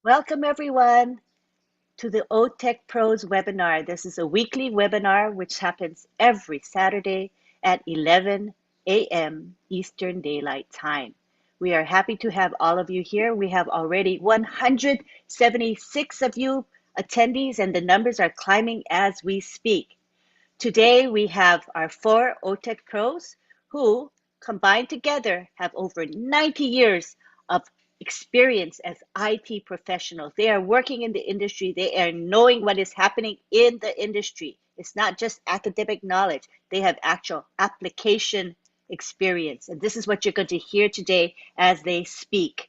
Welcome everyone to the OTECH Pros webinar. This is a weekly webinar which happens every Saturday at 11 a.m. Eastern Daylight Time. We are happy to have all of you here. We have already 176 of you attendees and the numbers are climbing as we speak. Today we have our 4 OTECH Pros who combined together have over 90 years of experience as IT professionals. They are working in the industry. They are knowing what is happening in the industry. It's not just academic knowledge. They have actual application experience. And this is what you're going to hear today as they speak.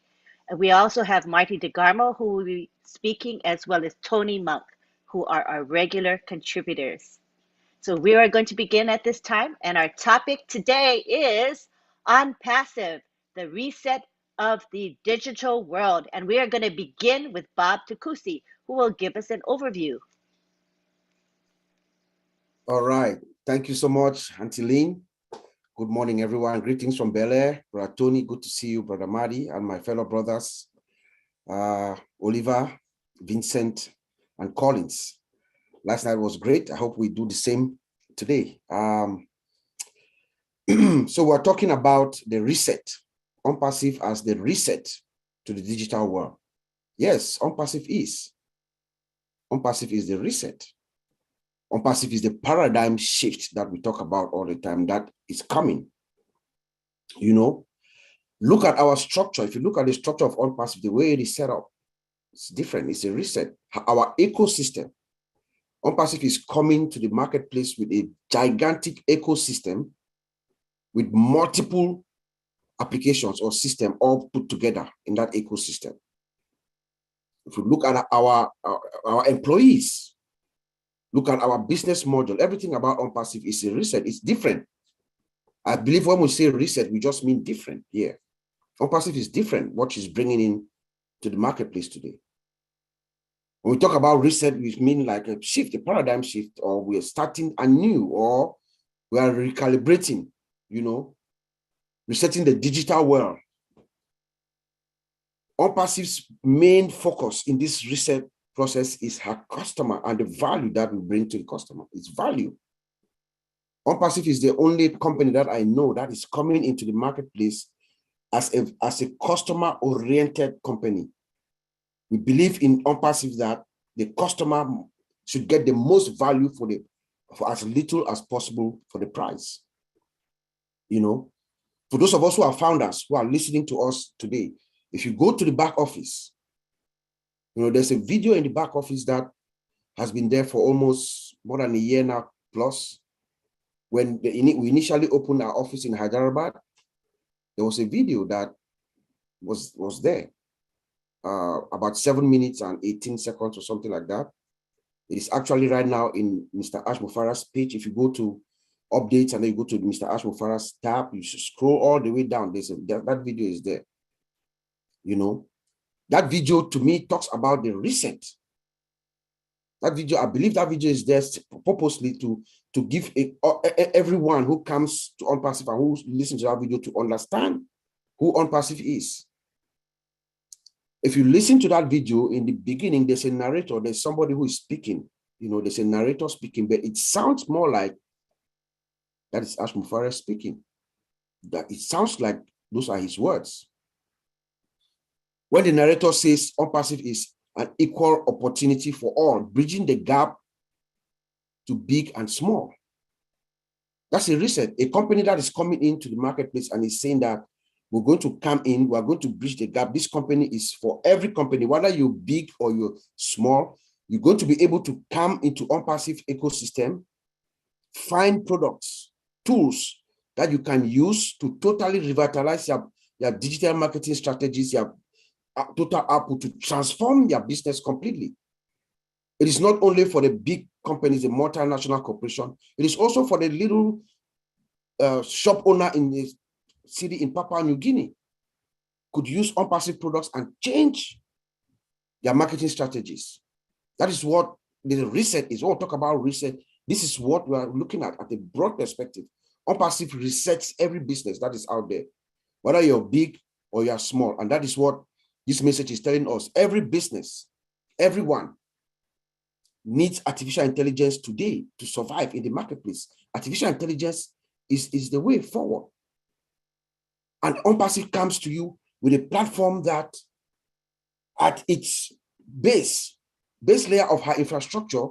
And we also have Marty DeGarmo, who will be speaking, as well as Tony Monk, who are our regular contributors. So we are going to begin at this time, and our topic today is on passive, the reset of the digital world. And we are going to begin with Bob Takusi, who will give us an overview. All right. Thank you so much, Auntie Lynn. Good morning, everyone. Greetings from Bel Air. Brother Tony, good to see you, Brother Marty, and my fellow brothers, Oliver, Vincent, and Collins. Last night was great. I hope we do the same today. So we're talking about the reset, OnPassive as the reset to the digital world. Yes, OnPassive is. OnPassive is the reset. OnPassive is the paradigm shift that we talk about all the time that is coming. You know, look at our structure. If you look at the structure of OnPassive, the way it is set up, it's different. It's a reset. Our ecosystem. OnPassive is coming to the marketplace with a gigantic ecosystem with multiple applications or system all put together in that ecosystem. If you look at our employees, look at our business model, everything about OnPassive is a reset. It's different. I believe when we say reset, we just mean different here. OnPassive is different, what she's bringing in to the marketplace today. When we talk about reset, we mean like a shift, a paradigm shift, or we are starting anew, or we are recalibrating, you know, resetting the digital world. OnPassive's main focus in this reset process is her customer and the value that we bring to the customer. It's value. OnPassive is the only company that I know that is coming into the marketplace as a customer-oriented company. We believe in OnPassive that the customer should get the most value for as little as possible for the price. You know, for those of us who are founders who are listening to us today, if you go to the back office, you know, there's a video in the back office that has been there for almost more than a year now plus. When we initially opened our office in Hyderabad, there was a video that was there, about 7 minutes and 18 seconds or something like that. It is actually right now in Mr. Ash Mufara's page. If you go to updates and then you go to Mr. Ash Mufara's tab, you should scroll all the way down. That video is there. You know, that video to me talks about the reset. That video, I believe that video is there purposely to give everyone who comes to OnPassive and who listens to that video to understand who OnPassive is. If you listen to that video, in the beginning, there's a narrator, there's somebody who is speaking, you know, there's a narrator speaking, but it sounds more like that is Ash Mufara speaking. That it sounds like those are his words. When the narrator says OnPassive is an equal opportunity for all, bridging the gap to big and small. That's a reset. A company that is coming into the marketplace and is saying that we're going to come in, we're going to bridge the gap. This company is for every company, whether you're big or you're small, you're going to be able to come into OnPassive ecosystem, find products, tools that you can use to totally revitalize your digital marketing strategies, your total output, to transform your business completely. It is not only for the big companies, the multinational corporation, it is also for the little shop owner in the city in Papua New Guinea. Could use OnPassive products and change their marketing strategies. That is what the reset is. When we talk about reset, this is what we are looking at a broad perspective. OnPassive resets every business that is out there, whether you're big or you're small. And that is what This message is telling us every business, everyone needs artificial intelligence today to survive in the marketplace. Artificial intelligence is the way forward. And OnPassive comes to you with a platform that at its base layer of her infrastructure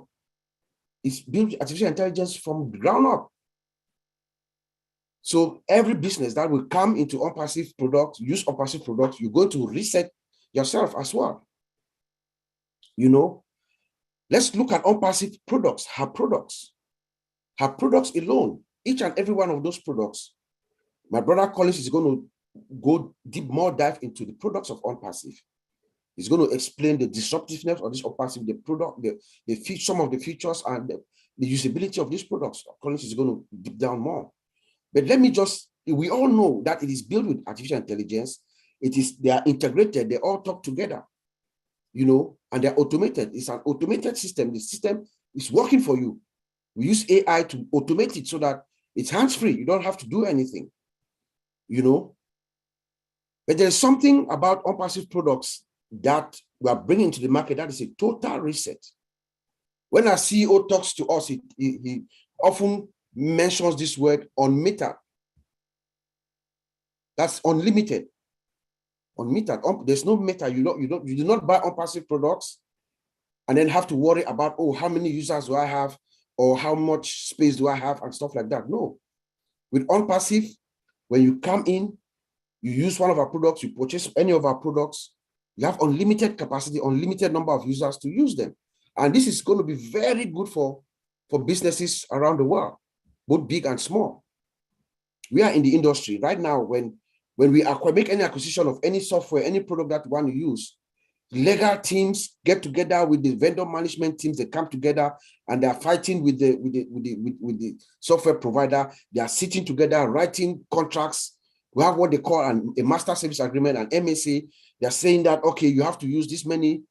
is built artificial intelligence from the ground up. So every business that will come into OnPassive products, use OnPassive products, you're going to reset yourself as well. You know, let's look at OnPassive products, her products alone, each and every one of those products. My brother Collins is going to go more dive into the products of OnPassive. He's going to explain the disruptiveness of this OnPassive, the product, some of the features and the usability of these products. Collins is going to deep down more. But let me just, we all know that it is built with artificial intelligence. They are integrated, they all talk together, you know, and they're automated. It's an automated system. The system is working for you. We use AI to automate it so that it's hands-free. You don't have to do anything, you know. But there's something about OnPassive products that we are bringing to the market that is a total reset. When our CEO talks to us, he often mentions this word unmetered. That's unlimited. Unmetered. There's no meter. You do not buy OnPassive products and then have to worry about, oh, how many users do I have, or how much space do I have, and stuff like that. No. With OnPassive, when you come in, you use one of our products, you purchase any of our products, you have unlimited capacity, unlimited number of users to use them. And this is going to be very good for businesses around the world, both big and small. We are in the industry right now. When we make any acquisition of any software, any product that we want to use, legal teams get together with the vendor management teams. They come together and they are fighting with the software provider. They are sitting together, writing contracts. We have what they call a master service agreement, an MSA. They are saying that, okay, you have to use this many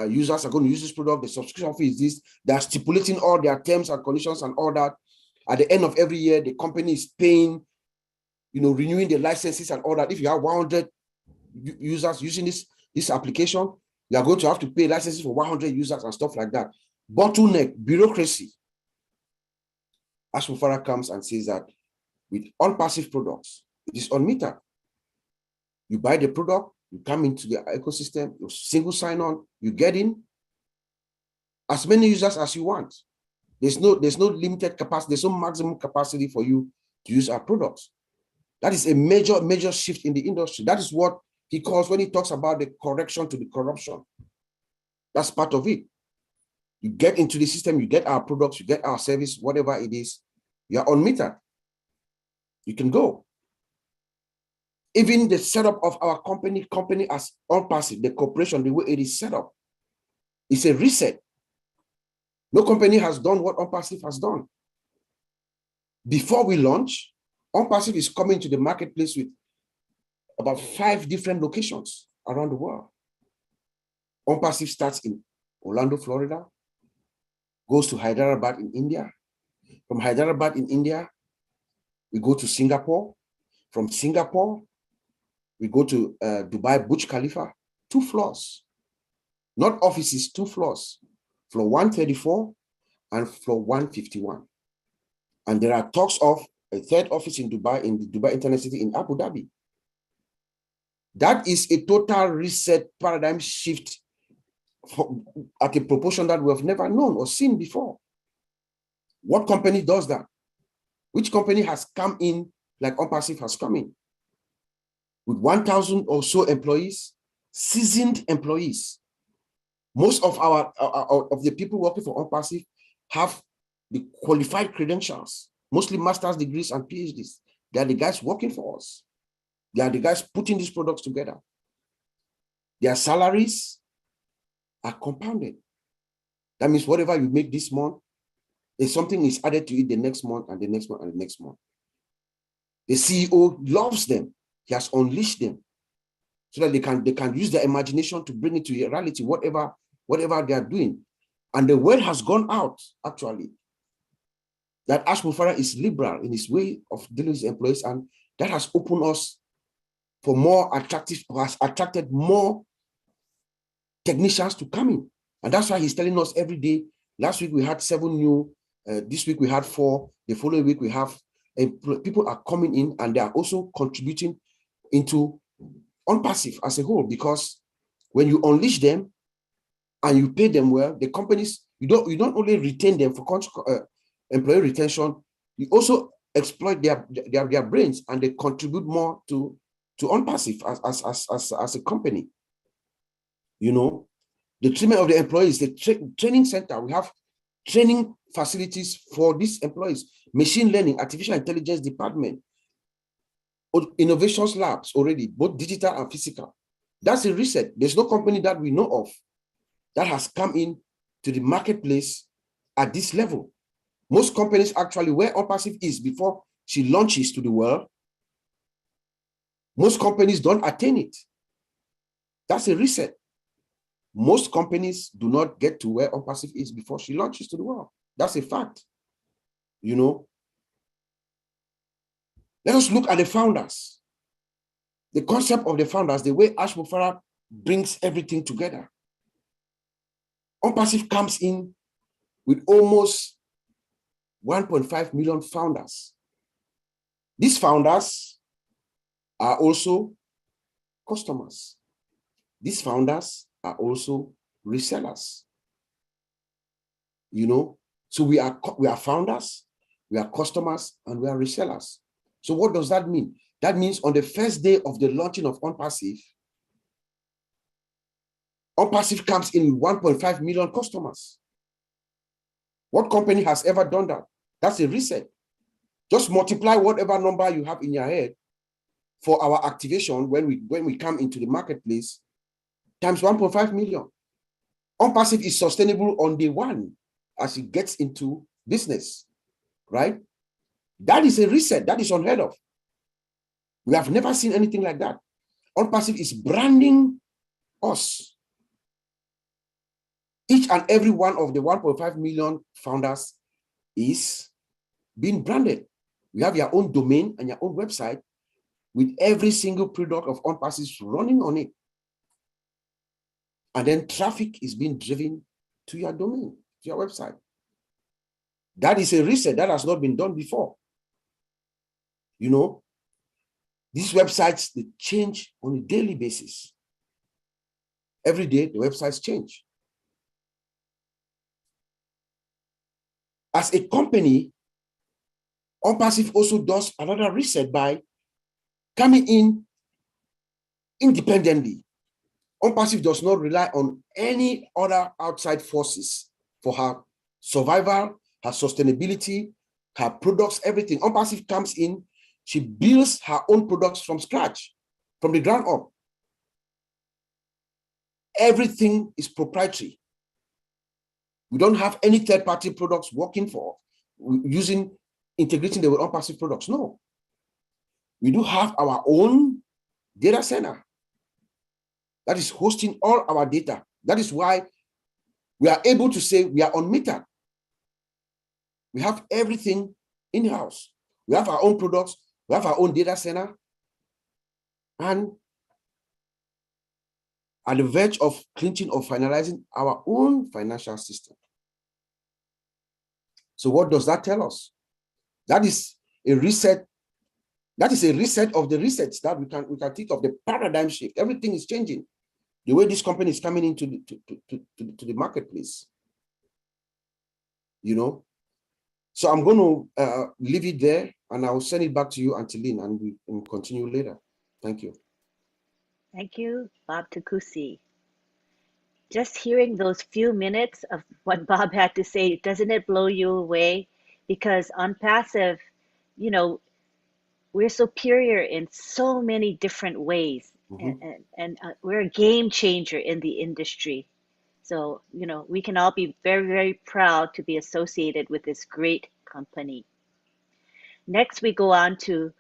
users are going to use this product. The subscription fee is this. They are stipulating all their terms and conditions and all that. At the end of every year, the company is paying, you know, renewing the licenses and all that. If you have 100 users using this application, you are going to have to pay licenses for 100 users and stuff like that. Bottleneck, bureaucracy. Ashmufara comes and says that with OnPassive products, it is unmetered. You buy the product, you come into the ecosystem, you single sign on, you get in as many users as you want. There's no limited capacity, there's no maximum capacity for you to use our products. That is a major shift in the industry. That is what he calls, when he talks about the correction to the corruption. That's part of it. You get into the system, you get our products, you get our service, whatever it is, you're unmetered. You can go. Even the setup of our company as OnPassive, the corporation, the way it is set up, it's a reset. No company has done what OnPassive has done. Before we launch, OnPassive is coming to the marketplace with about 5 different locations around the world. OnPassive starts in Orlando, Florida, goes to Hyderabad in India. From Hyderabad in India, we go to Singapore. From Singapore, we go to Dubai Burj Khalifa, 2 floors. Not offices, 2 floors. Floor 134 and floor 151. And there are talks of a 3rd office in Dubai, in the Dubai Internet City in Abu Dhabi. That is a total reset paradigm shift at a proportion that we have never known or seen before. What company does that? Which company has come in like OnPassive has come in? With 1,000 or so employees, seasoned employees. Most of the people working for OnPassive have the qualified credentials, mostly master's degrees and PhDs. They are the guys working for us. They are the guys putting these products together. Their salaries are compounded. That means whatever you make this month, if something is added to it the next month and the next month and the next month. The CEO loves them. He has unleashed them so that they can use their imagination to bring it to reality, whatever they are doing. And the word has gone out, actually, that Ashmufara is liberal in his way of dealing with his employees, and that has opened us for more attractive, has attracted more technicians to come in. And that's why he's telling us every day. Last week we had 7 new, this week we had 4, the following week we have, people are coming in and they are also contributing into OnPassive as a whole, because when you unleash them and you pay them well, the companies, you don't only retain them for employee retention, you also exploit their brains and they contribute more to OnPassive as a company. You know, the treatment of the employees, the training center, we have training facilities for these employees, machine learning, artificial intelligence department, innovations labs already, both digital and physical. That's a reset. There's no company that we know of that has come in to the marketplace at this level. Most companies actually, where OnPassive is before she launches to the world, most companies don't attain it. That's a reset. Most companies do not get to where OnPassive is before she launches to the world. That's a fact. You know, let us look at the founders. The concept of the founders, the way Ash Mufara brings everything together. OnPassive comes in with almost 1.5 million founders. These founders are also customers. These founders are also resellers. You know, so we are founders, we are customers, and we are resellers. So what does that mean? That means on the first day of the launching of OnPassive comes in with 1.5 million customers. What company has ever done that? That's a reset. Just multiply whatever number you have in your head for our activation when we come into the marketplace times 1.5 million. OnPassive is sustainable on day one as it gets into business, right? That is a reset. That is unheard of. We have never seen anything like that. OnPassive is branding us. Each and every one of the 1.5 million founders is being branded. You have your own domain and your own website with every single product of OnPassive running on it. And then traffic is being driven to your domain, to your website. That is a reset that has not been done before. You know, these websites, they change on a daily basis. Every day, the websites change. As a company, OnPassive also does another reset by coming in independently. OnPassive does not rely on any other outside forces for her survival, her sustainability, her products, everything. OnPassive comes in, she builds her own products from scratch, from the ground up. Everything is proprietary. We don't have any third-party products working for, integrating them with OnPassive products. No. We do have our own data center that is hosting all our data. That is why we are able to say we are unmetered. We have everything in-house. We have our own products, we have our own data center, and at the verge of clinching or finalizing our own financial system. So what does that tell us? That is a reset. That is a reset of the resets that we can think of, the paradigm shift. Everything is changing. The way this company is coming into the marketplace. You know? So I'm going to leave it there and I'll send it back to you, Auntie Lynn, and we can continue later. Thank you. Thank you, Bob Takusi. Just hearing those few minutes of what Bob had to say, doesn't it blow you away? Because on passive, you know, we're superior in so many different ways, and we're a game changer in the industry. So, you know, we can all be very, very proud to be associated with this great company. Next, we go on to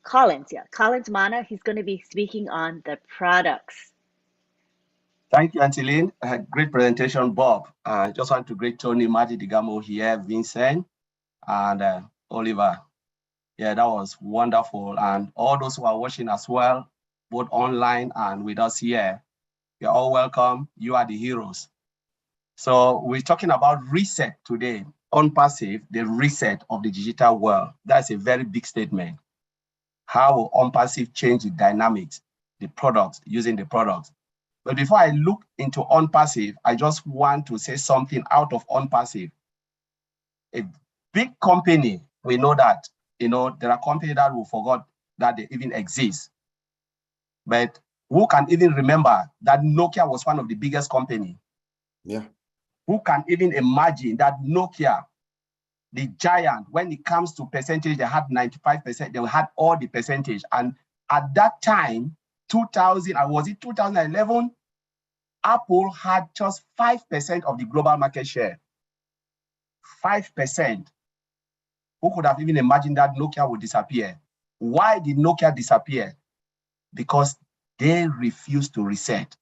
Collins. Yeah, Collins Mana, he's going to be speaking on the products. Thank you, Auntie Lynn. Great presentation, Bob. I just want to greet Tony, Marty Digamo here, Vincent, and Oliver. Yeah, that was wonderful. And all those who are watching as well, both online and with us here, You're all welcome. You are the heroes. So we're talking about reset today. On passive, the reset of the digital world. That's a very big statement. How will on passive change the dynamics, the products, using the products? But before I look into on passive, I just want to say something out of on passive. A big company, we know that, there are companies that will forget that they even exist. But who can even remember that Nokia was one of the biggest companies? Yeah. Who can even imagine that Nokia, the giant, when it comes to percentage, they had 95%, they had all the percentage. And at that time, 2000, was it 2011? Apple had just 5% of the global market share. 5%. Who could have even imagined that Nokia would disappear? Why did Nokia disappear? Because they refused to reset.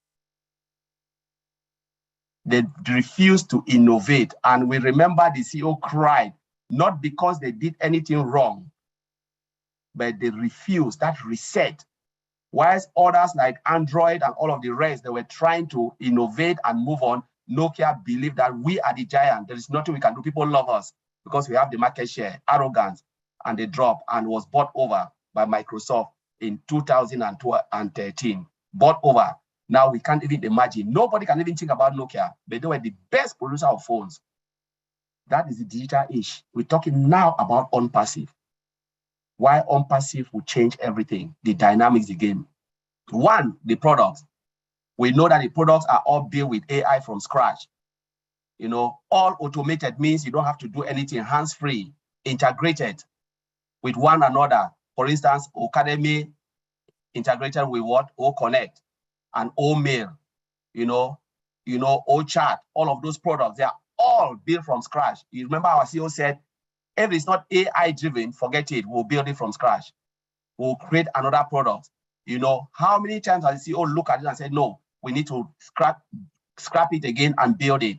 They refused to innovate. And we remember the CEO cried, not because they did anything wrong, but they refused that reset. Whilst others like Android and all of the rest, they were trying to innovate and move on, Nokia believed that we are the giant. There is nothing we can do. People love us because we have the market share, arrogance, and they dropped and was bought over by Microsoft in 2013. Bought over. Now we can't even imagine. Nobody can even think about Nokia, but they were the best producer of phones. That is the digital age. We're talking now about on-passive. Why on-passive will change everything, the dynamics, the game. One, the products. We know that the products are all built with AI from scratch. All automated means you don't have to do anything, hands-free, integrated with one another. For instance, Academy integrated with what? O-Connect and O-Mail, O-Chat, all of those products, they are all built from scratch. You remember our CEO said, if it's not AI driven, forget it, we'll build it from scratch. We'll create another product. How many times has the CEO look at it and say, no, we need to scrap it again and build it?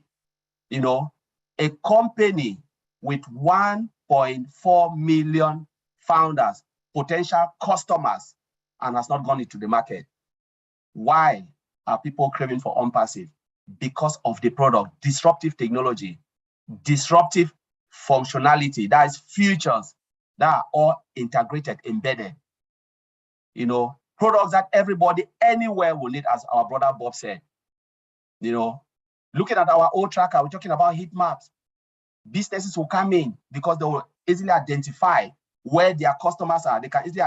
A company with 1.4 million founders, potential customers, and has not gone into the market. Why are people craving for on-passive? Because of the product, disruptive technology, disruptive functionality, that is features that are all integrated, embedded. Products that everybody anywhere will need, as our brother Bob said. Looking at our old tracker, we're talking about heat maps. Businesses will come in because they will easily identify where their customers are. They can easily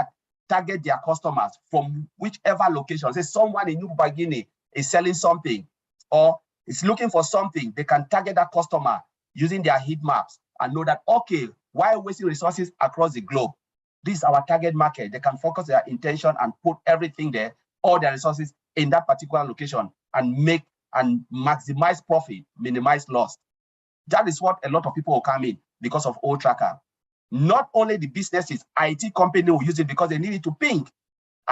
target their customers from whichever location. Say someone in New Guinea is selling something or is looking for something, they can target that customer using their heat maps and know that, okay, why wasting resources across the globe? This is our target market. They can focus their intention and put everything there, all their resources in that particular location and make and maximize profit, minimize loss. That is what a lot of people will come in because of old tracker. Not only the businesses, IT company will use it because they need it to ping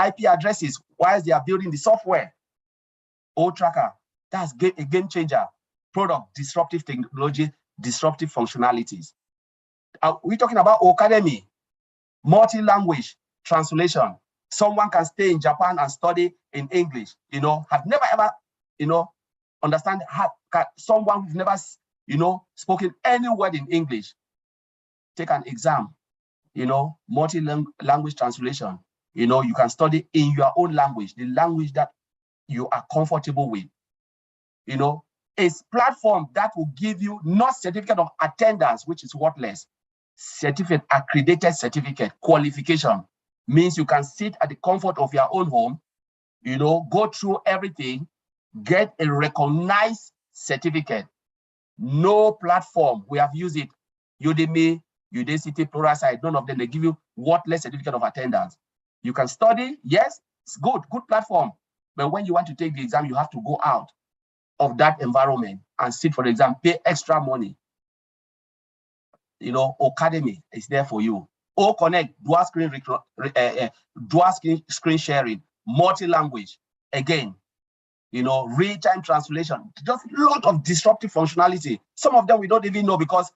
IP addresses while they are building the software. Old tracker, that's a game changer. Product, disruptive technology, disruptive functionalities. We're talking about Academy, multi-language translation. Someone can stay in Japan and study in English, have never ever, understand how someone who's never, spoken any word in English, take an exam, multi-language translation. You can study in your own language, the language that you are comfortable with. A platform that will give you not certificate of attendance, which is worthless, certificate, accredited certificate, qualification, means you can sit at the comfort of your own home, go through everything, get a recognized certificate. No platform, we have used it, Udemy, Udacity, Pluralsight, none of them, they give you worthless certificate of attendance. You can study, yes, it's good platform, but when you want to take the exam, you have to go out of that environment and sit for the exam, pay extra money. Academy is there for you. O-Connect, dual screen sharing, multi-language, again, real-time translation, just a lot of disruptive functionality. Some of them we don't even know because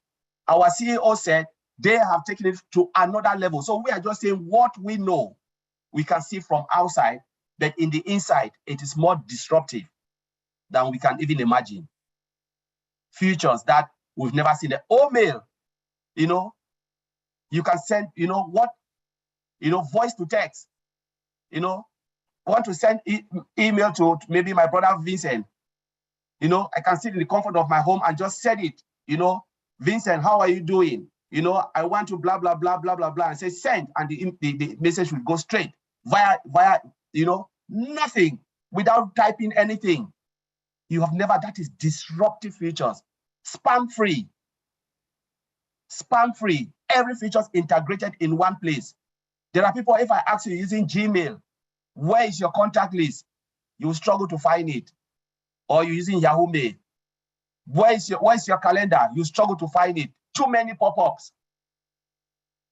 our CEO said they have taken it to another level. So we are just saying what we know. We can see from outside, but in the inside, it is more disruptive. than we can even imagine. Features that we've never seen. The mail, you know, you can send, voice to text, want to send email to maybe my brother Vincent, I can sit in the comfort of my home and just send it, Vincent, how are you doing? I want to blah, blah, blah, blah, blah, blah, and say send, and the message will go straight via, nothing, without typing anything. You have never, that is disruptive features. Spam free, every feature is integrated in one place. There are people, if I ask you using Gmail, where is your contact list? You will struggle to find it. Or you're using Yahoo Mail. Where's your calendar? You struggle to find it. Too many pop-ups.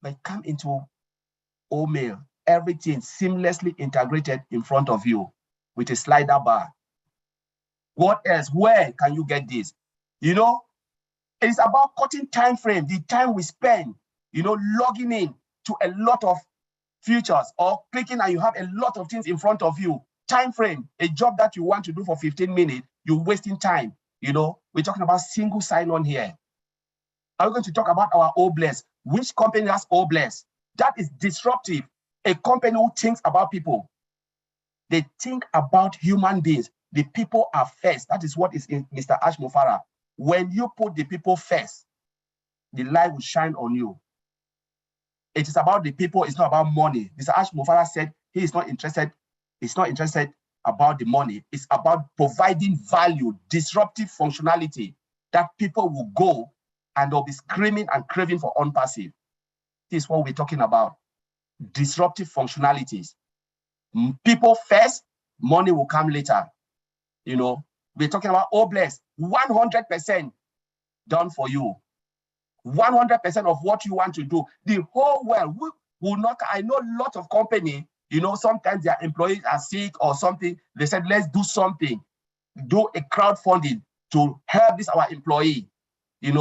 But come into Mail, everything seamlessly integrated in front of you with a slider bar. What else? Where can you get this? It's about cutting time frame, the time we spend, logging in to a lot of features or clicking and you have a lot of things in front of you. Time frame, a job that you want to do for 15 minutes, you're wasting time. We're talking about single sign-on here. Are we going to talk about our OBLES? Which company has OBLES? That is disruptive. A company who thinks about people. They think about human beings. The people are first. That is what is in Mr. Ash Mufara. When you put the people first, the light will shine on you. It is about the people. It's not about money. Mr. Ash Mufara said he is not interested. He's not interested about the money. It's about providing value, disruptive functionality that people will go and they'll be screaming and craving for OnPassive. This is what we're talking about. Disruptive functionalities. People first, money will come later. We're talking about OBLES, 100% done for you. 100% of what you want to do. The whole world will not. I know lots of companies, sometimes their employees are sick or something. They said, let's do something. Do a crowdfunding to help this our employee. They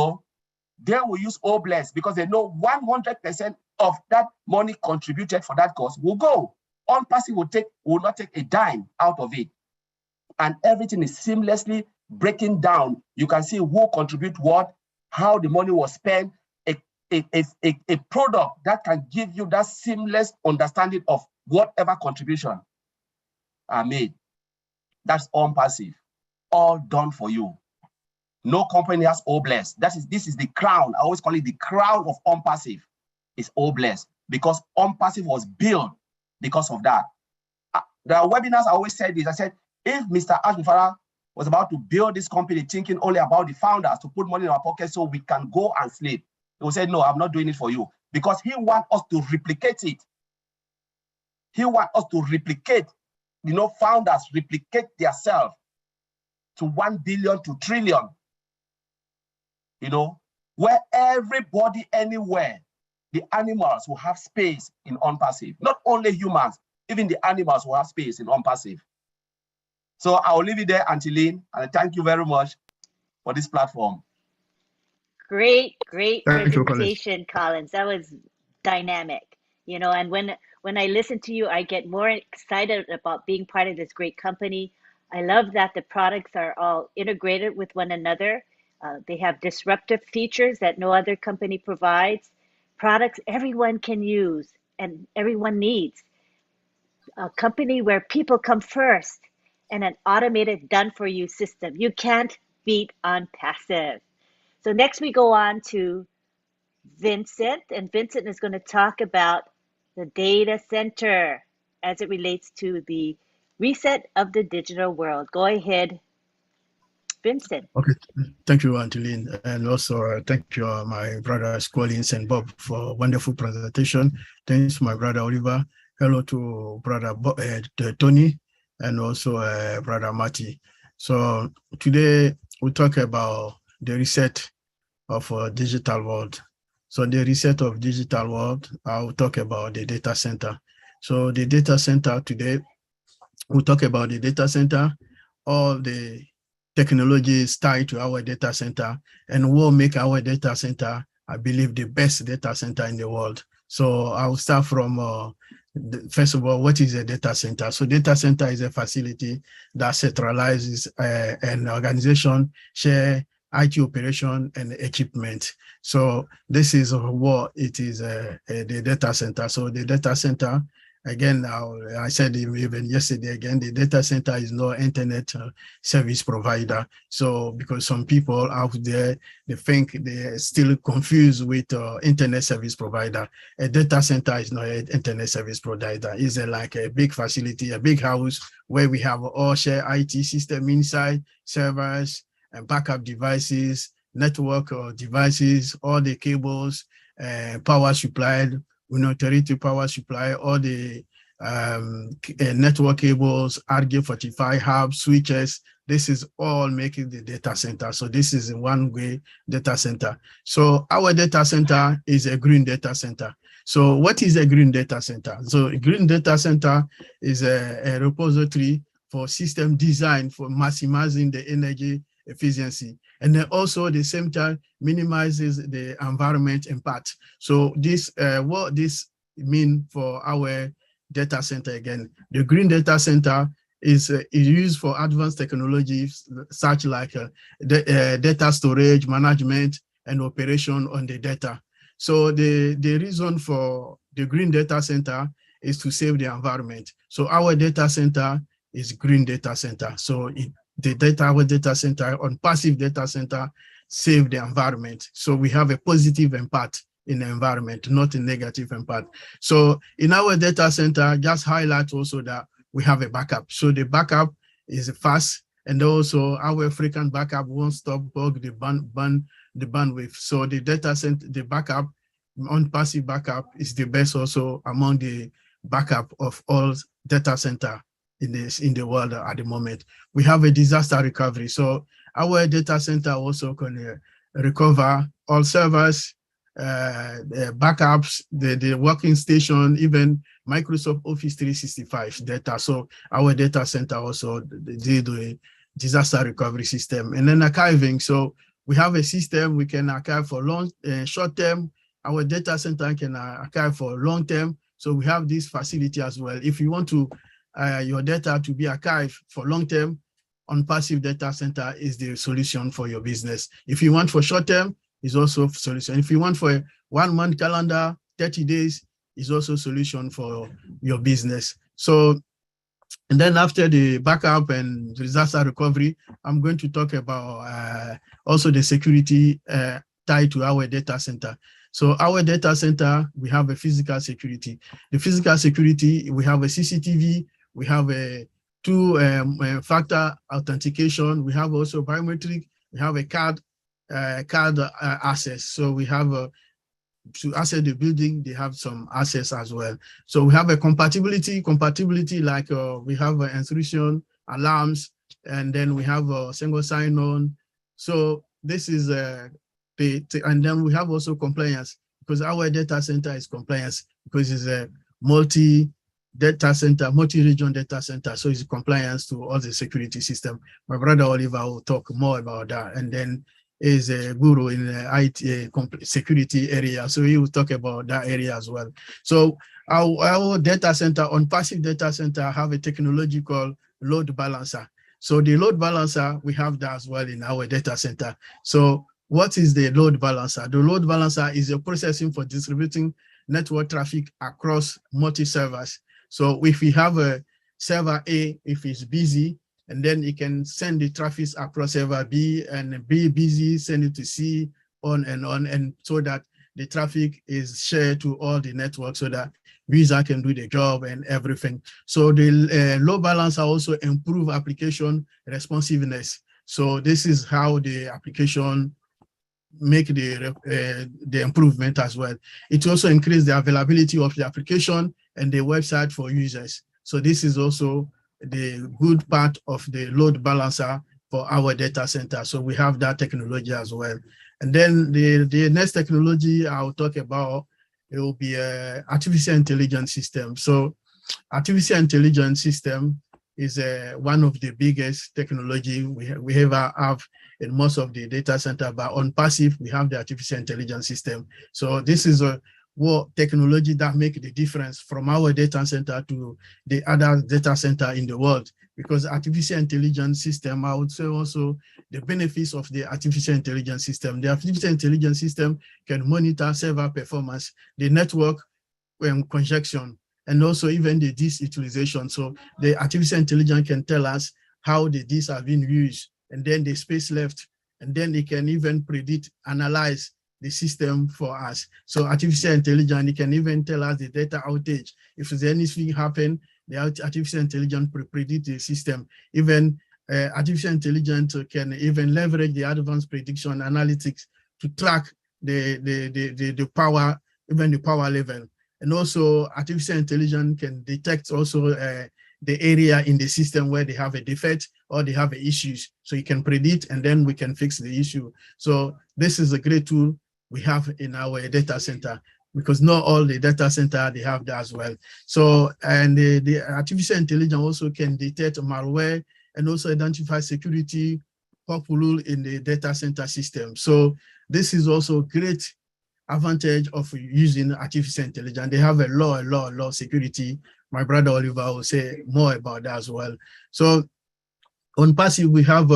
will use OBLES because they know 100% of that money contributed for that cause will go. OnPassive will not take a dime out of it. And everything is seamlessly breaking down. You can see who contribute what, how the money was spent, a product that can give you that seamless understanding of whatever contribution are made. That's OnPassive, all done for you. No company has OBLES. This is the crown. I always call it the crown of OnPassive. It's OBLES because OnPassive was built because of that. There are webinars I always said this. I said, if Mr. Ash Mufara was about to build this company thinking only about the founders to put money in our pocket so we can go and sleep, he will say, no, I'm not doing it for you. Because he wants us to replicate it. He wants us to replicate, founders replicate themselves to 1 billion to trillion. Where everybody, anywhere, the animals will have space in OnPassive. Not only humans, even the animals will have space in OnPassive. So I'll leave it there, Angeline, and thank you very much for this platform. Great presentation, Collins. That was dynamic, and when I listen to you, I get more excited about being part of this great company. I love that the products are all integrated with one another. They have disruptive features that no other company provides. Products everyone can use and everyone needs. A company where people come first and an automated done-for-you system. You can't beat OnPassive. So next we go on to Vincent, and Vincent is going to talk about the data center as it relates to the reset of the digital world. Go ahead, Vincent. Okay, thank you, Angeline, and also thank you, my brothers Collins and Bob, for a wonderful presentation. Thanks to my brother Oliver. Hello to brother Tony, and also brother Marty. So today we talk about the reset of digital world. So the reset of digital world, I'll talk about the data center. So the data center today, we'll talk about the data center, all the technologies tied to our data center, and will make our data center, I believe, the best data center in the world. So I'll start from First of all, what is a data center? So data center is a facility that centralizes an organization, share IT operation and equipment. So this is what it is, the data center. So the data center, again, I said even yesterday, again, the data center is no internet service provider. So because some people out there, they think they're still confused with internet service provider. A data center is not an internet service provider. It's like a big facility, a big house where we have all share IT system inside, servers and backup devices, network devices, all the cables, power supplied, territory power supply, all the network cables, RJ45 hubs, switches. This is all making the data center. So this is a one-way data center. So our data center is a green data center. So what is a green data center? So a green data center is a repository for system design for maximizing the energy efficiency. And then also at the same time minimizes the environment impact. So this, what this mean for our data center again, the green data center is used for advanced technologies such like data storage, management, and operation on the data. So the reason for the green data center is to save the environment. So our data center is green data center. So our data center on passive data center save the environment. So we have a positive impact in the environment, not a negative impact. So in our data center, just highlight also that we have a backup. So the backup is fast, and also our frequent backup won't stop bug the bandwidth. So the data center, the backup on passive backup is the best also among the backup of all data center in the world at the moment. We have a disaster recovery. So our data center also can recover all servers, backups, the working station, even Microsoft Office 365 data. So our data center also did a disaster recovery system. And then archiving. So we have a system we can archive for long, short term. Our data center can archive for long term. So we have this facility as well. If you want to your data to be archived for long term, on passive data center is the solution for your business. If you want for short term, is also a solution. If you want for a 1 month calendar, 30 days is also a solution for your business. So, and then after the backup and disaster recovery, I'm going to talk about also the security tied to our data center. So our data center, we have a physical security. The physical security, we have a CCTV, we have a two-factor authentication, we have also biometric, we have a card access. So we have to access the building, they have some access as well. So we have a compatibility like we have intrusion alarms, and then we have a single sign-on. So this is and then we have also compliance, because our data center is compliance, because it's a multi-data center, multi-region data center. So it's compliance to all the security system. My brother Oliver will talk more about that. And then is a guru in the IT security area. So he will talk about that area as well. So our data center, on passive data center, have a technology called load balancer. So the load balancer, we have that as well in our data center. So what is the load balancer? The load balancer is a processing for distributing network traffic across multi-servers. So if we have a server A, if it's busy, and then it can send the traffic across server B, and B busy, send it to C, on, and so that the traffic is shared to all the networks so that user can do the job and everything. So the load balancer also improve application responsiveness. So this is how the application make the improvement as well. It also increase the availability of the application and the website for users. So this is also the good part of the load balancer for our data center. So we have that technology as well. And then the next technology I'll talk about, it will be a artificial intelligence system. So artificial intelligence system is one of the biggest technology we ever have in most of the data center, but on passive, we have the artificial intelligence system. So this is what technology that make the difference from our data center to the other data center in the world. Because artificial intelligence system, I would say also the benefits of the artificial intelligence system. The artificial intelligence system can monitor server performance, the network congestion, and also even the disk utilization. So the artificial intelligence can tell us how the disks have been used, and then the space left, and then it can even predict, analyze the system for us. So artificial intelligence, it can even tell us the data outage. If there's anything happen, the artificial intelligence predict the system. Even artificial intelligence can even leverage the advanced prediction analytics to track the power, even the power level. And also artificial intelligence can detect also the area in the system where they have a defect or they have issues. So you can predict and then we can fix the issue. So this is a great tool we have in our data center, because not all the data center, they have that as well. So, and the artificial intelligence also can detect malware and also identify security hole in the data center system. So this is also great advantage of using artificial intelligence. They have a lot of security. My brother Oliver will say more about that as well. So on passive, we have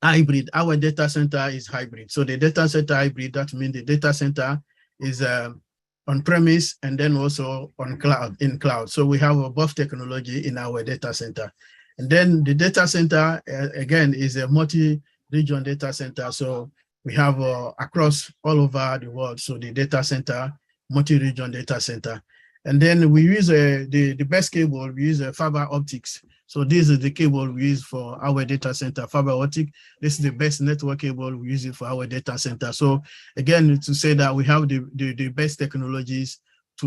hybrid. Our data center is hybrid. So the data center hybrid, that means the data center is on premise and then also on cloud, in cloud. So we have both technology in our data center. And then the data center, again, is a multi-region data center. So we have across all over the world. So the data center, multi-region data center. And then we use the best cable, we use fiber optics. So this is the cable we use for our data center, fiber optic. This is the best network cable we use it for our data center. So again, to say that we have the best technologies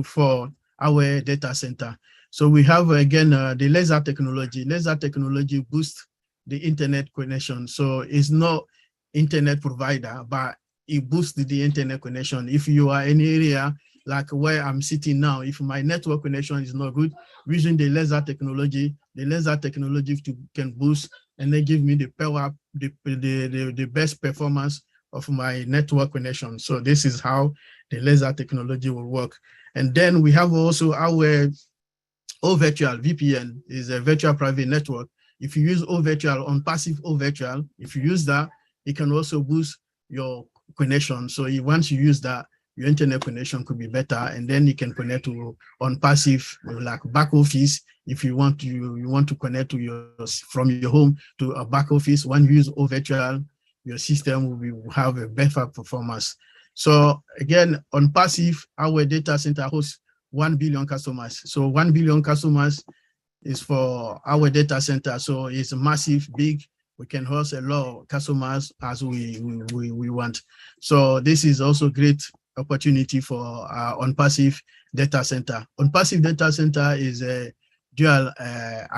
for our data center. So we have, again, the laser technology. Laser technology boosts the internet connection. So it's not internet provider, but it boosts the internet connection. If you are in an area like where I'm sitting now, if my network connection is not good, using the laser technology can boost and they give me the power, the best performance of my network connection. So this is how the laser technology will work. And then we have also our OVirtual VPN, is a virtual private network. If you use OVirtual on passive OVirtual, if you use that, it can also boost your connection. So once you use that, your internet connection could be better, and then you can connect to on passive, like back office. If you want to connect to from your home to a back office, when you use OVirtual, your system will have a better performance. So again, on passive, our data center hosts 1 billion customers. So 1 billion customers is for our data center. So it's massive, big. We can host a lot of customers as we want. So this is also great opportunity for on passive data center. On passive data center is a dual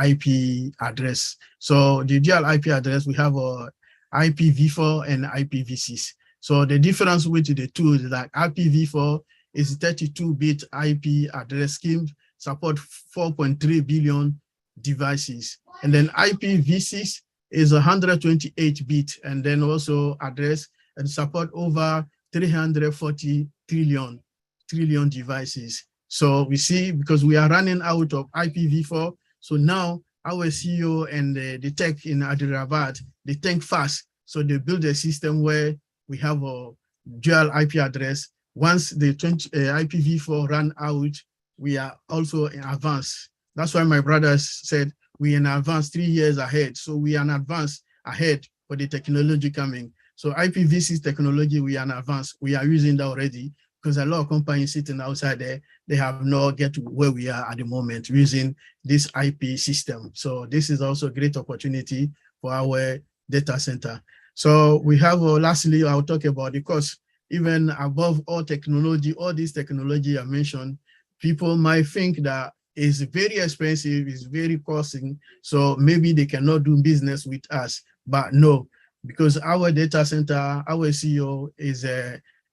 IP address. So the dual IP address, we have a IPv4 and IPv6. So the difference with the two is that IPv4 is 32-bit IP address scheme, support 4.3 billion devices. And then IPv6 is 128-bit and then also address and support over 340 trillion devices. So we see, because we are running out of IPv4, so now our CEO and the tech in Hyderabad, they think fast. So they build a system where we have a dual IP address. Once the IPv4 run out, we are also in advance. That's why my brothers said we are in advance 3 years ahead. So we are in advance ahead for the technology coming. So IPv6 technology, we are in advance. We are using that already, because a lot of companies sitting outside there, they have not get to where we are at the moment using this IP system. So this is also a great opportunity for our data center. So we have, lastly, I'll talk about the cost. Even above all technology, all this technology I mentioned, people might think that it's very expensive, it's very costing, so maybe they cannot do business with us. But no, because our data center, our CEO is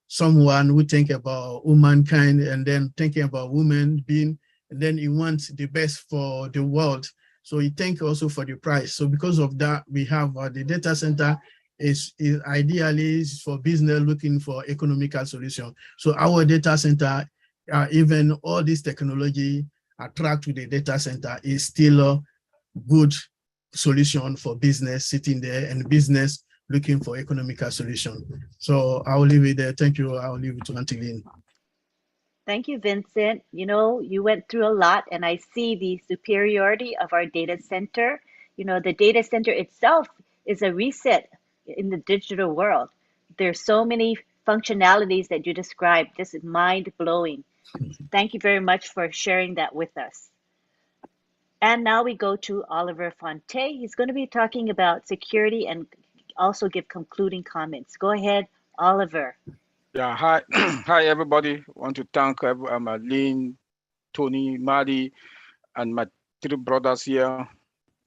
someone who think about humankind and then thinking about women being, and then he wants the best for the world. So he think also for the price. So because of that, we have the data center is ideally for business looking for economical solution. So our data center, even all this technology attract to the data center is still a good solution for business sitting there and business looking for economical solution. So I'll leave it there. Thank you. I'll leave it to Antilene. Thank you, Vincent. You know, you went through a lot, and I see the superiority of our data center. You know, the data center itself is a reset in the digital world. There's so many functionalities that you described, just mind-blowing. Thank you very much for sharing that with us. And now we go to Oliver Fonte. He's going to be talking about security and also give concluding comments. Go ahead, Oliver. Yeah, hi, hi everybody. I want to thank Lynn, Tony, Maddie, and my three brothers here,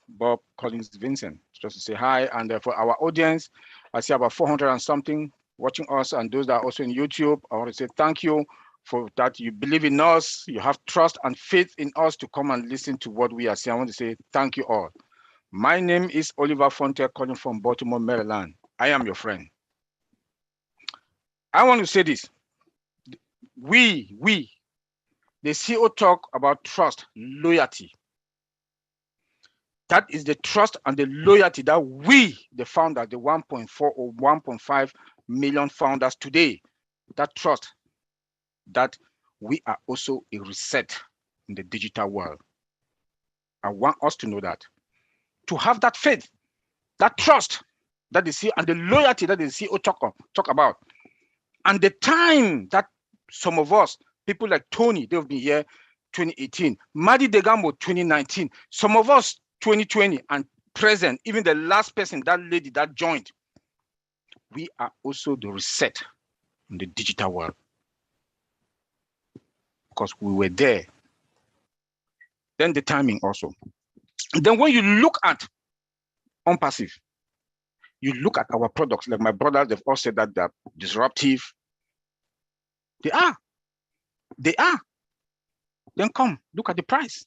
Bob, Collins, Vincent, just to say hi. And for our audience, I see about 400 and something watching us, and those that are also in YouTube, I want to say thank you for that. You believe in us, you have trust and faith in us to come and listen to what we are saying. I want to say thank you all. My name is Oliver Fonte, calling from Baltimore, Maryland. I am your friend. I want to say this. The CEO talk about trust, loyalty. That is the trust and the loyalty that we, the founders, the 1.4 or 1.5 million founders today, that trust that we are also a reset in the digital world. I want us to know that. To have that faith, that trust that the CEO and the loyalty that the CEO talk about. And the time that some of us, people like Tony, they've been here 2018, Madi Degambo 2019, some of us 2020 and present, even the last person, that lady that joined, we are also the reset in the digital world because we were there. Then the timing also. Then when you look at OnPassive, you look at our products, like my brothers, they've all said that they're disruptive. They are. Then come, look at the price.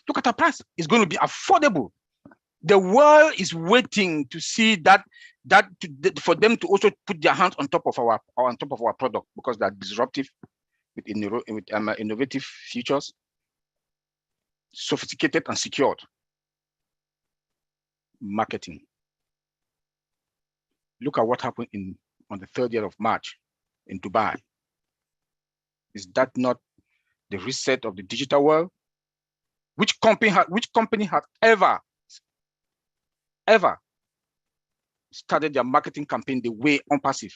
Look at our price. It's going to be affordable. The world is waiting to see that for them to also put their hands on top of our product because they're disruptive with innovative features, sophisticated and secured. Marketing. Look at what happened on the 3rd of March in Dubai. Is that not the reset of the digital world? Which company has ever started their marketing campaign the way OnPassive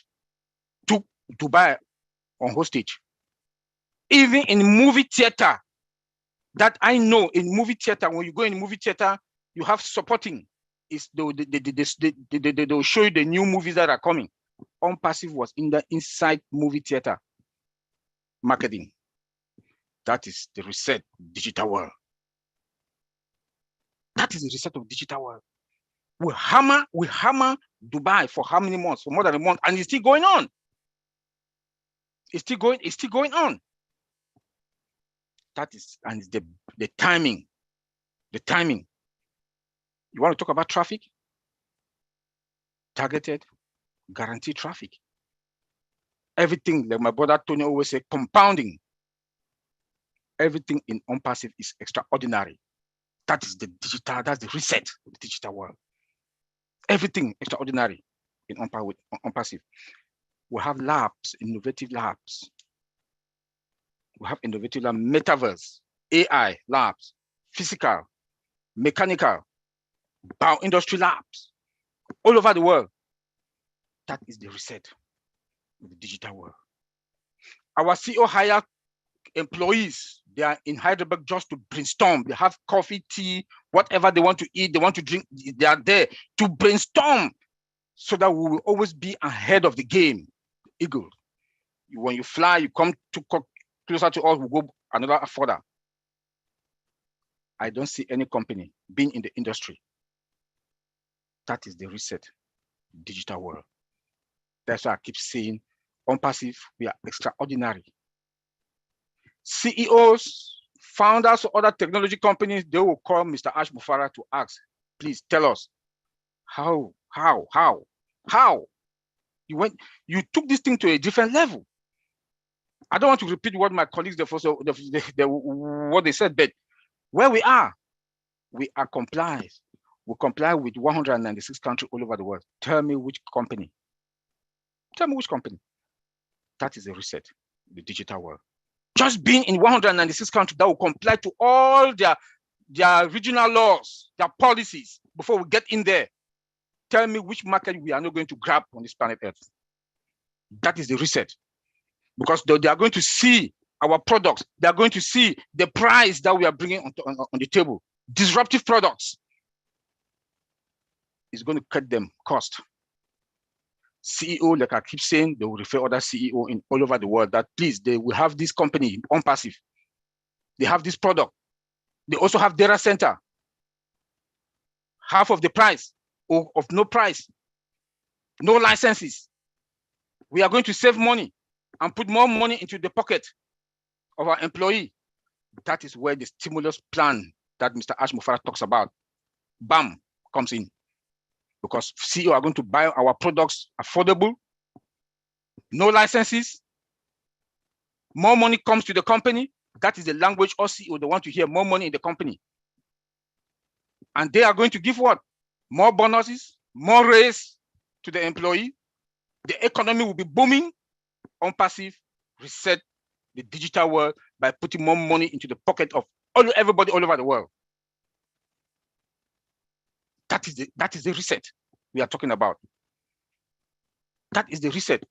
took Dubai on hostage? Even in movie theater, that I know, in movie theater, when you go in movie theater, you have supporting. They'll show you the new movies that are coming. OnPassive was in the inside movie theater marketing. That is the reset digital world. That is the reset of digital world. We hammer Dubai for how many months? For more than a month, and it's still going on. It's still going on. That is, and it's the timing. The timing. You want to talk about traffic? Targeted, guaranteed traffic. Everything, like my brother Tony always say, compounding. Everything in OnPassive is extraordinary. That is the digital, that's the reset of the digital world. Everything extraordinary in OnPassive. We have labs, innovative labs. We have innovative labs, metaverse, AI labs, physical, mechanical, bioindustry labs, all over the world. That is the reset of the digital world. Our CEO hired employees. They are in Hyderabad just to brainstorm. They have coffee, tea, whatever they want to eat, they want to drink. They are there to brainstorm so that we will always be ahead of the game. Eagle. When you fly, you come to closer to us, we go another further. I don't see any company being in the industry. That is the reset digital world. That's why I keep saying OnPassive, we are extraordinary. CEOs, founders of other technology companies, they will call Mr. Ash Mufara to ask, please tell us, how How? You took this thing to a different level. I don't want to repeat what my colleagues what they said, but where we are compliant. We comply with 196 countries all over the world. Tell me which company. Tell me which company. That is a reset, the digital world. Just being in 196 countries that will comply to all their regional laws, their policies before we get in there. Tell me which market we are not going to grab on this planet Earth. That is the reset. Because they are going to see our products. They are going to see the price that we are bringing on the table. Disruptive products is going to cut them cost. CEO, like I keep saying, they will refer other CEO in all over the world that please, they will have this company on passive. They have this product. They also have data center. Half of the price or of no price, no licenses. We are going to save money and put more money into the pocket of our employee. That is where the stimulus plan that Mr. Ash Mufara talks about, BAM, comes in. Because CEO are going to buy our products affordable, no licenses, more money comes to the company. That is the language all CEO, they want to hear more money in the company. And they are going to give what? More bonuses, more raise to the employee. The economy will be booming. On passive, reset the digital world by putting more money into the pocket of everybody all over the world. That is the reset we are talking about. That is the reset.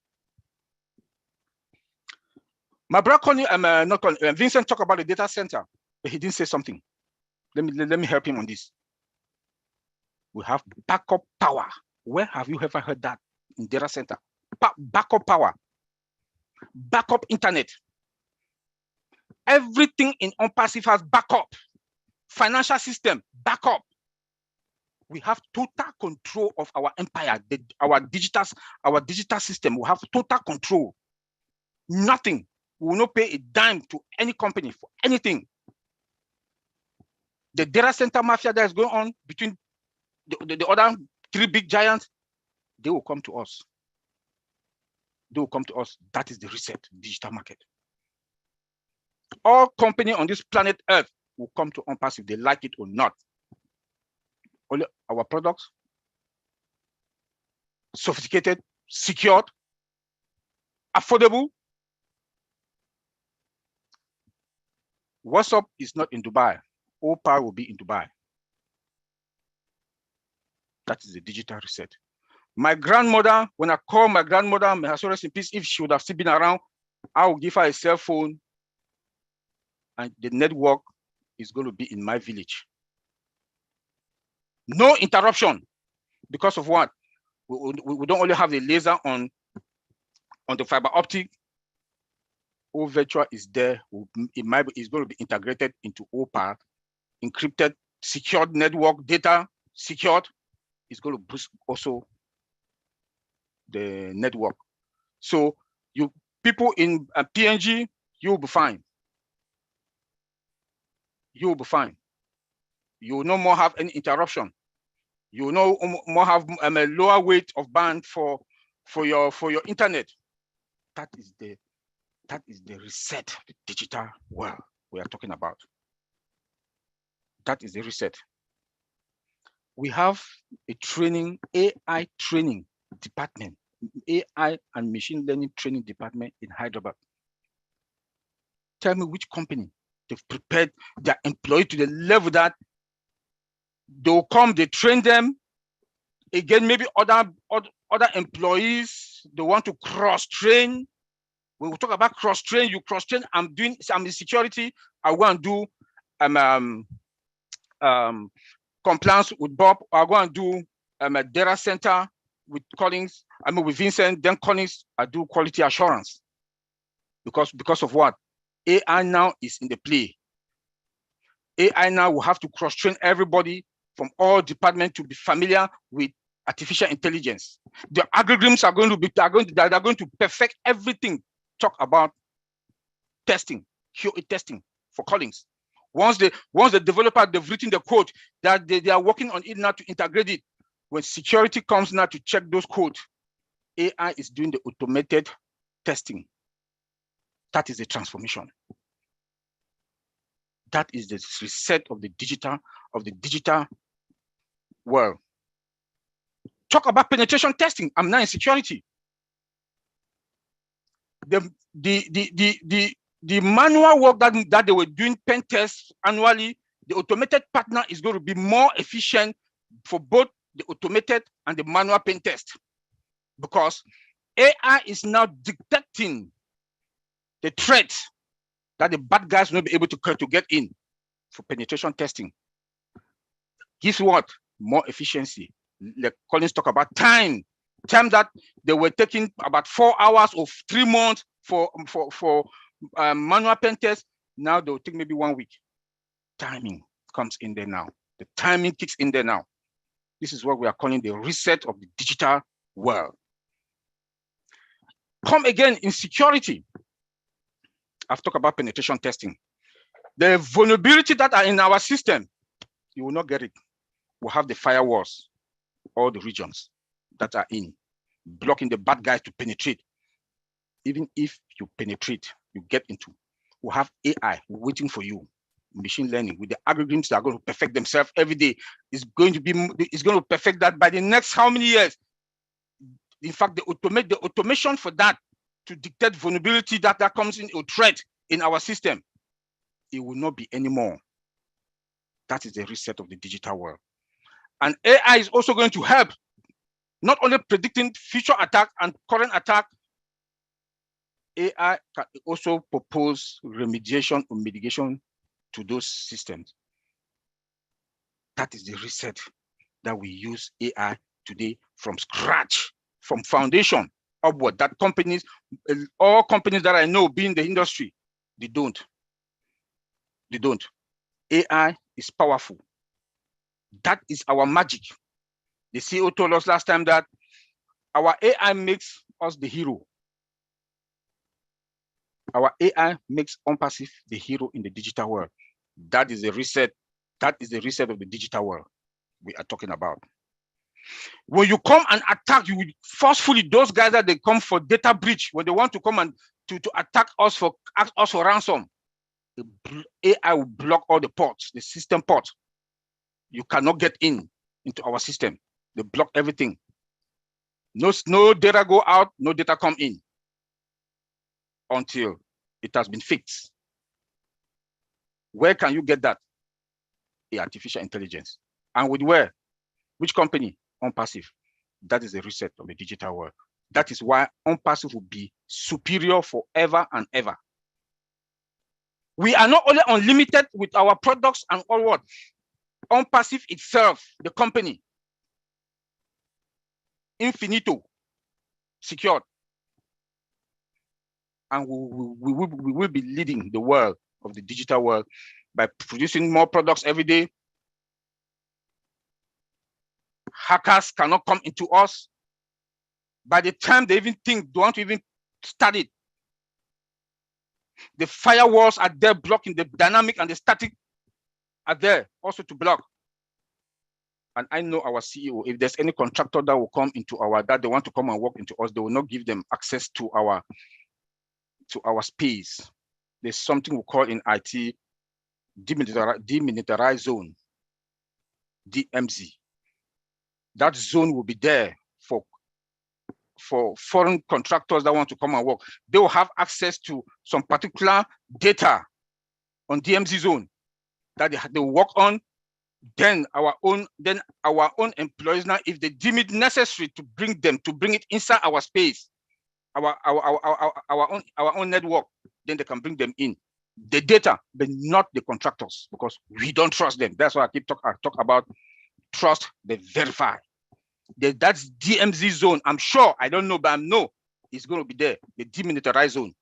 My brother Vincent talked about the data center, but he didn't say something. Let me help him on this. We have backup power. Where have you ever heard that in data center? Backup power, backup internet. Everything in OnPassive has backup. Financial system, backup. We have total control of our empire, our digital system. We have total control. Nothing. We will not pay a dime to any company for anything. The data center mafia that is going on between the other three big giants, they will come to us. They will come to us. That is the reset, digital market. All companies on this planet Earth will come to OnPassive, they like it or not. Only our products, sophisticated, secured, affordable. WhatsApp is not in Dubai. All power will be in Dubai. That is the digital reset. My grandmother, when I call my grandmother, may her soul rest in peace, if she would have still been around, I will give her a cell phone and the network is going to be in my village. No interruption. Because of what? We don't only have the laser on the fiber optic. All virtual is there. It's going to be integrated into OPAR, encrypted, secured network data, secured. It's going to boost also the network. So you people in PNG, you'll be fine. You'll be fine. You will no more have any interruption. You will no more have a lower weight of band for your internet. That is the reset, the digital world we are talking about. That is the reset. We have a training, AI training department, AI and machine learning training department in Hyderabad. Tell me which company they've prepared their employee to the level that they'll come, they train them. Again, maybe other employees, they want to cross-train. When we talk about cross-train, you cross-train, I'm in security, I go and do compliance with Bob, I go and do a data center with Collins, with Vincent, then Collins, I do quality assurance. Because of what? AI now is in the play. AI now will have to cross-train everybody from all departments to be familiar with artificial intelligence. The algorithms are going to perfect everything. Talk about testing, QA testing for Collins. Once the developer, they've written the code that they are working on it now to integrate it. When security comes now to check those codes, AI is doing the automated testing. That is the transformation. That is the reset of the digital world. Talk about penetration testing. I'm now in security. The manual work that they were doing pen tests annually, the automated partner is going to be more efficient for both the automated and the manual pen test, because AI is now detecting the threats that the bad guys will not be able to get in for penetration testing. Gives what? More efficiency. Like Collins talk about time that they were taking about 4 hours or 3 months for manual pen test. Now they'll take maybe 1 week. Timing comes in there now. The timing kicks in there now. This is what we are calling the reset of the digital world. Come again in security. I've talked about penetration testing. The vulnerability that are in our system, you will not get it. We'll have the firewalls, all the regions that are in, blocking the bad guys to penetrate. Even if you penetrate, you get into, we'll have AI waiting for you. Machine learning with the algorithms that are going to perfect themselves every day is going to perfect that by the next how many years? In fact, the automation for that to detect vulnerability that comes in, or threat in our system, it will not be anymore. That is the reset of the digital world. And AI is also going to help, not only predicting future attack and current attack, AI can also propose remediation or mitigation to those systems. That is the reset that we use AI today from scratch, from foundation upward. That companies, all companies that I know being in the industry, they don't. They don't. AI is powerful. That is our magic. The CEO told us last time that our AI makes us the hero. Our AI makes OnPassive the hero in the digital world. That is the reset. That is the reset of the digital world we are talking about. When you come and attack, you will forcefully, those guys that they come for data breach, when they want to come and to attack us for ransom, the AI will block all the ports, the system ports. You cannot get into our system. They block everything. No data go out, no data come in until it has been fixed. Where can you get that? Artificial intelligence. And with where? Which company? OnPassive. That is the reset of the digital world. That is why OnPassive will be superior forever and ever. We are not only unlimited with our products and all what? OnPassive itself, the company, infinito, secured. And we will be leading the world of the digital world by producing more products every day. Hackers cannot come into us. By the time they even think, they want to even start it, the firewalls are there blocking, the dynamic and the static are there also to block. And I know our CEO, if there's any contractor that will come into that they want to come and work into us, they will not give them access to our space. There's something we call in IT demilitarized zone, DMZ. That zone will be there for foreign contractors that want to come and work. They will have access to some particular data on DMZ zone that they will work on. Then our own employees, now if they deem it necessary to bring it inside our space, our own network, then they can bring them in. The data, but not the contractors, because we don't trust them. That's why I talk about trust, they verify. That's DMZ zone. I'm sure, I don't know, but I know it's going to be there. The demilitarized zone.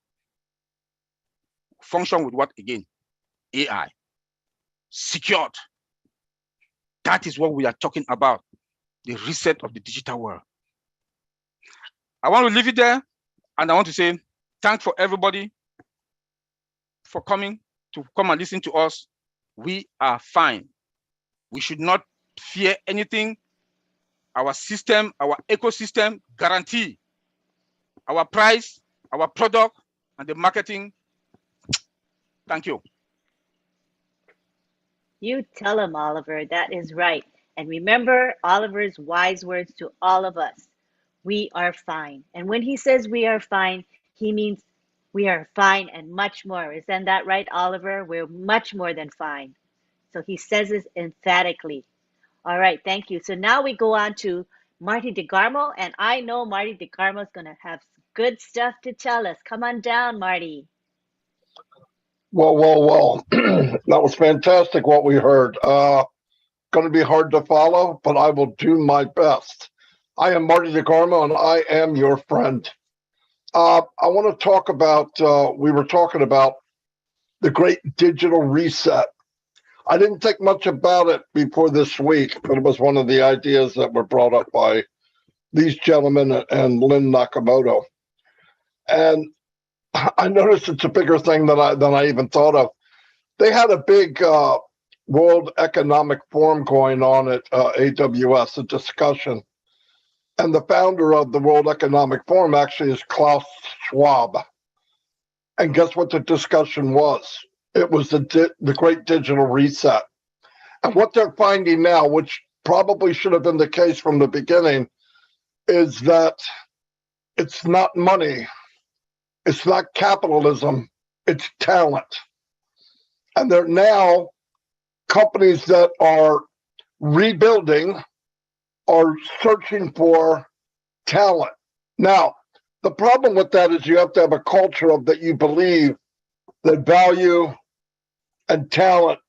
Function with what again? AI. Secured. That is what we are talking about. The reset of the digital world. I want to leave it there, and I want to say thanks for everybody for coming and listen to us. We are fine. We should not fear anything. our system, our ecosystem guarantee our price, our product, and the marketing. Thank you. You tell him, Oliver. That is right. And remember Oliver's wise words to all of us. We are fine. And when he says we are fine, he means we are fine and much more. Isn't that right, Oliver? We're much more than fine. So he says this emphatically. All right, thank you. So now we go on to Marty DeGarmo, and I know Marty DeGarmo is going to have good stuff to tell us. Come on down, Marty. Well. That was fantastic what we heard. Going to be hard to follow, but I will do my best. I am Marty DeGarmo, and I am your friend. I want to talk about, we were talking about the great digital reset. I didn't think much about it before this week, but it was one of the ideas that were brought up by these gentlemen and Lynn Nakamoto. And I noticed it's a bigger thing than I even thought of. They had a big World Economic Forum going on at AWS, a discussion. And the founder of the World Economic Forum actually is Klaus Schwab. And guess what the discussion was? It was the great digital reset. And what they're finding now, which probably should have been the case from the beginning, is that it's not money, it's not capitalism, it's talent. And there are now companies that are rebuilding, are searching for talent. Now, the problem with that is you have to have a culture of that you believe that value and talent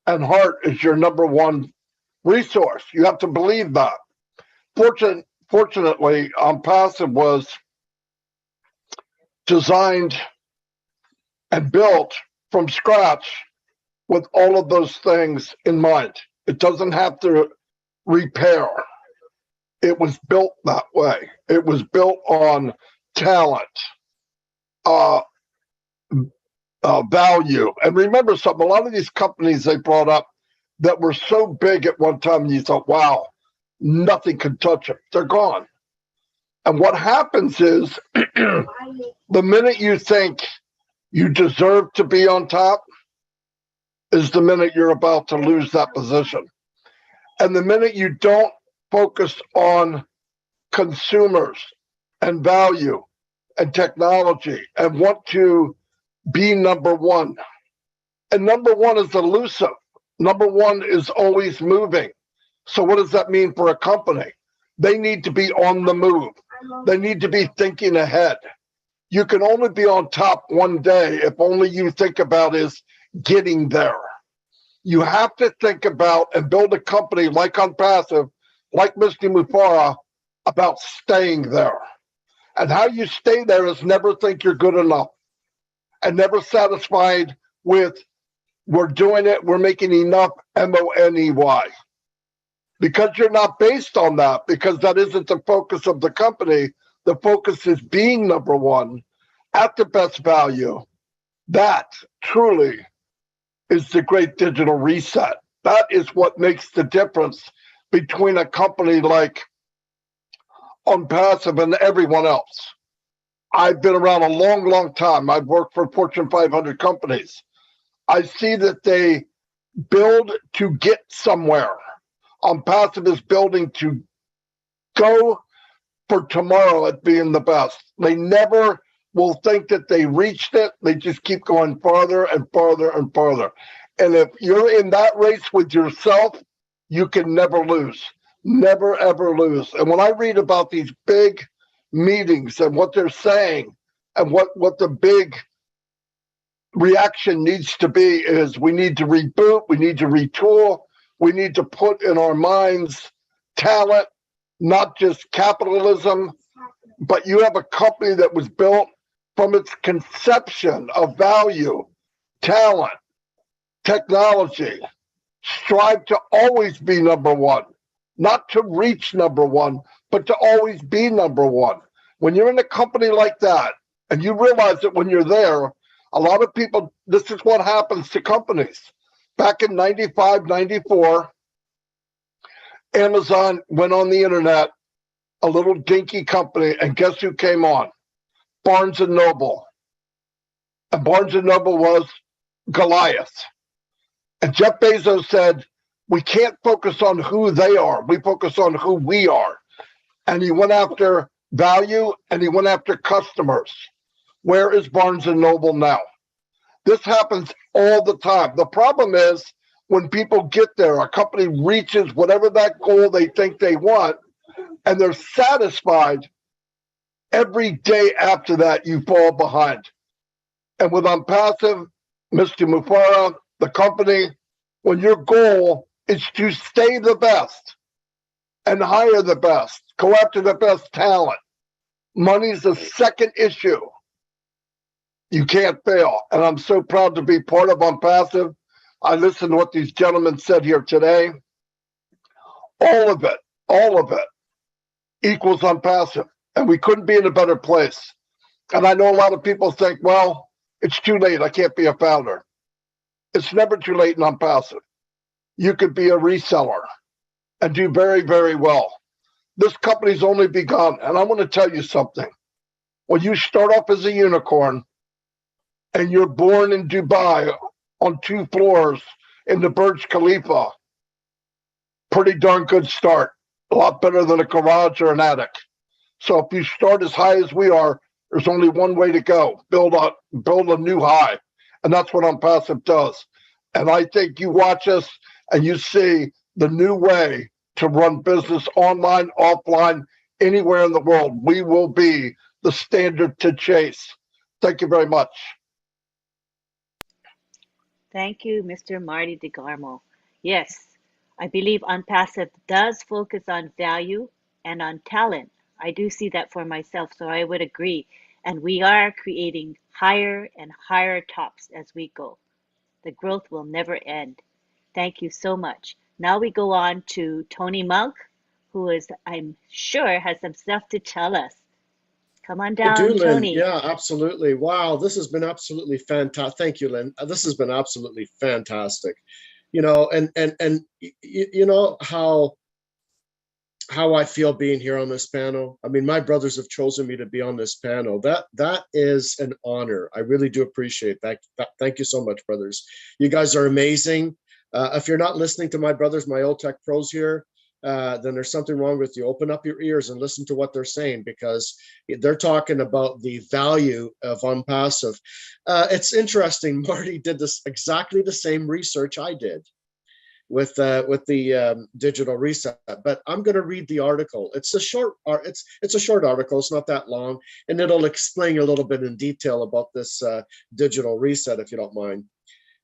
and heart is your number one resource. You have to believe that. Fortunately, Passive was designed and built from scratch with all of those things in mind. It doesn't have to repair. It was built that way. It was built on talent, value. And remember something, a lot of these companies they brought up that were so big at one time, you thought, wow, nothing can touch them. They're gone. And what happens is the minute you think you deserve to be on top is the minute you're about to lose that position. And the minute you don't focus on consumers and value and technology and want to be number one. And number one is elusive. Number one is always moving. So what does that mean for a company? They need to be on the move. They need to be thinking ahead. You can only be on top one day if only you think about is getting there. You have to think about and build a company like on Passive, like Misty Mufara, about staying there. And how you stay there is never think you're good enough and never satisfied with we're doing it, we're making enough, money. Because you're not based on that, because that isn't the focus of the company. The focus is being number one at the best value. That truly is the great digital reset. That is what makes the difference between a company like OnPassive and everyone else. I've been around a long, long time. I've worked for Fortune 500 companies. I see that they build to get somewhere. OnPassive is building to go for tomorrow at being the best. They never will think that they reached it. They just keep going farther and farther and farther. And if you're in that race with yourself, you can never lose. Never, ever lose. And when I read about these big meetings and what they're saying and what the big reaction needs to be is we need to reboot, we need to retool, we need to put in our minds talent, not just capitalism, but you have a company that was built from its conception of value, talent, technology. Strive to always be number one, not to reach number one, but to always be number one. When you're in a company like that, and you realize that when you're there, a lot of people, this is what happens to companies. Back in 95, 94, Amazon went on the internet, a little dinky company, and guess who came on? Barnes and Noble. And Barnes and Noble was Goliath. And Jeff Bezos said, we can't focus on who they are. We focus on who we are. And he went after value and he went after customers. Where is Barnes and Noble now? This happens all the time. The problem is when people get there, a company reaches whatever that goal they think they want, and they're satisfied. Every day after that, you fall behind. And with Unpassive, Mr. Mufara, the company, when your goal is to stay the best and hire the best, go after the best talent, money's the second issue. You can't fail. And I'm so proud to be part of Unpassive. I listened to what these gentlemen said here today. All of it equals Unpassive. And we couldn't be in a better place. And I know a lot of people think, well, it's too late. I can't be a founder. It's never too late in Unpassive. You could be a reseller and do very, very well. This company's only begun. And I want to tell you something. When you start off as a unicorn and you're born in Dubai on 2 floors in the Burj Khalifa, pretty darn good start. A lot better than a garage or an attic. So if you start as high as we are, there's only one way to go. Build a new high. And that's what Unpassive does. And I think you watch us and you see the new way to run business online, offline, anywhere in the world. We will be the standard to chase. Thank you very much. Thank you, Mr. Marty DeGarmo. Yes, I believe Unpassive does focus on value and on talent. I do see that for myself, so I would agree. And we are creating higher and higher tops as we go. The growth will never end. Thank you so much. Now we go on to Tony Monk, who is, I'm sure, has some stuff to tell us. Come on I do, down, Lynn. Tony. Yeah, absolutely. Wow, this has been absolutely fantastic. Thank you, Lynn. This has been absolutely fantastic. You know, and you know how I feel being here on this panel. I mean, my brothers have chosen me to be on this panel. That is an honor. I really do appreciate that. Thank you so much, brothers. You guys are amazing. If you're not listening to my brothers, my OTECH pros here, then there's something wrong with you. Open up your ears and listen to what they're saying, because they're talking about the value of Unpassive. It's interesting. Marty did this exactly the same research I did with the digital reset, but I'm going to read the article. It's a short article. It's not that long, and it'll explain a little bit in detail about this digital reset, if you don't mind.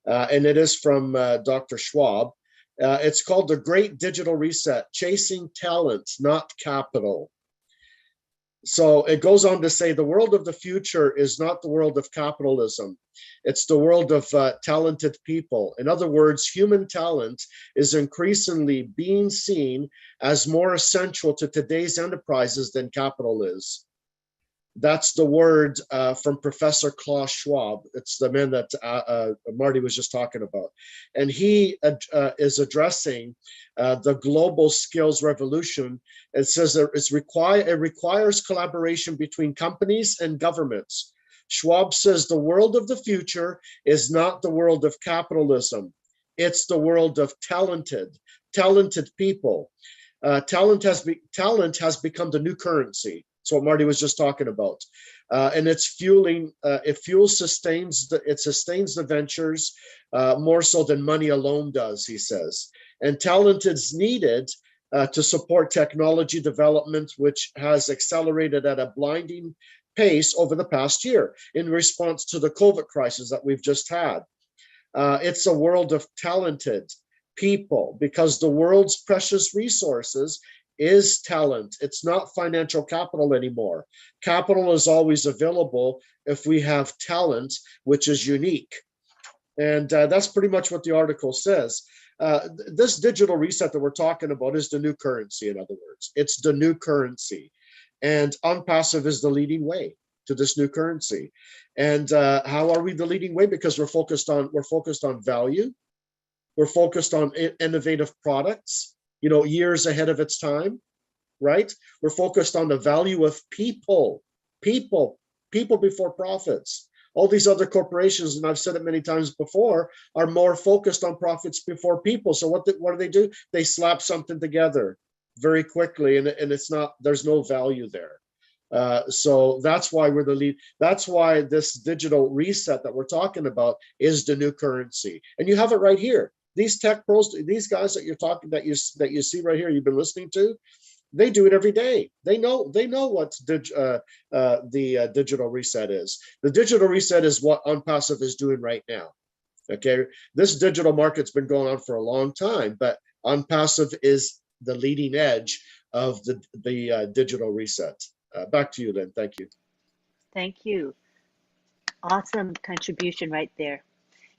And it is from Dr. Schwab. It's called The Great Digital Reset, Chasing Talent, Not Capital. So it goes on to say the world of the future is not the world of capitalism. It's the world of talented people. In other words, human talent is increasingly being seen as more essential to today's enterprises than capital is. That's the word from Professor Klaus Schwab. It's the man that Marty was just talking about. And he is addressing the global skills revolution. It says that it requires collaboration between companies and governments. Schwab says the world of the future is not the world of capitalism. It's the world of talented people. Talent has become the new currency. That's what Marty was just talking about. And it's fueling, it sustains the ventures more so than money alone does, he says. And talent is needed to support technology development, which has accelerated at a blinding pace over the past year in response to the COVID crisis that we've just had. It's a world of talented people, because the world's precious resources is talent. It's not financial capital anymore. Capital is always available if we have talent, which is unique. And that's pretty much what the article says. This digital reset that we're talking about is the new currency, in other words. It's the new currency. And Unpassive is the leading way to this new currency. And how are we the leading way? Because we're focused on value. We're focused on innovative products. years ahead of its time, right? We're focused on the value of people before profits. All these other corporations, and I've said it many times before, are more focused on profits before people. So what do? They slap something together very quickly, and it's not, there's no value there. So that's why we're the lead. That's why this digital reset that we're talking about is the new currency. And you have it right here. These tech pros, these guys that you're talking, that you see right here, you've been listening to, they do it every day. They know what the digital reset is. The digital reset is what OnPassive is doing right now. Okay, this digital market's been going on for a long time, but OnPassive is the leading edge of the digital reset. Back to you, Lynn. Thank you. Thank you. Awesome contribution right there.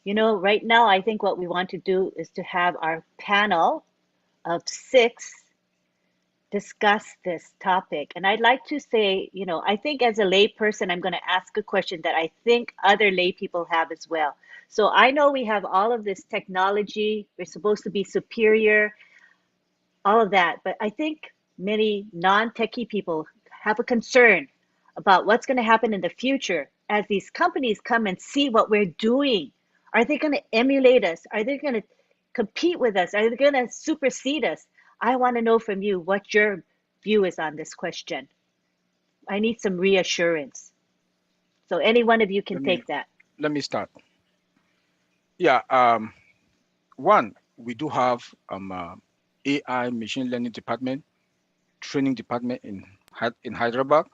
Right now, I think what we want to do is to have our panel of 6 discuss this topic. And I'd like to say, I think as a lay person, I'm going to ask a question that I think other lay people have as well. So I know we have all of this technology. We're supposed to be superior, all of that. But I think many non-techie people have a concern about what's going to happen in the future as these companies come and see what we're doing. Are they going to emulate us? Are they going to compete with us? Are they going to supersede us? I want to know from you what your view is on this question. I need some reassurance. So any one of you can take that. Let me start. Yeah. One, we do have AI machine learning department, training department in Hyderabad,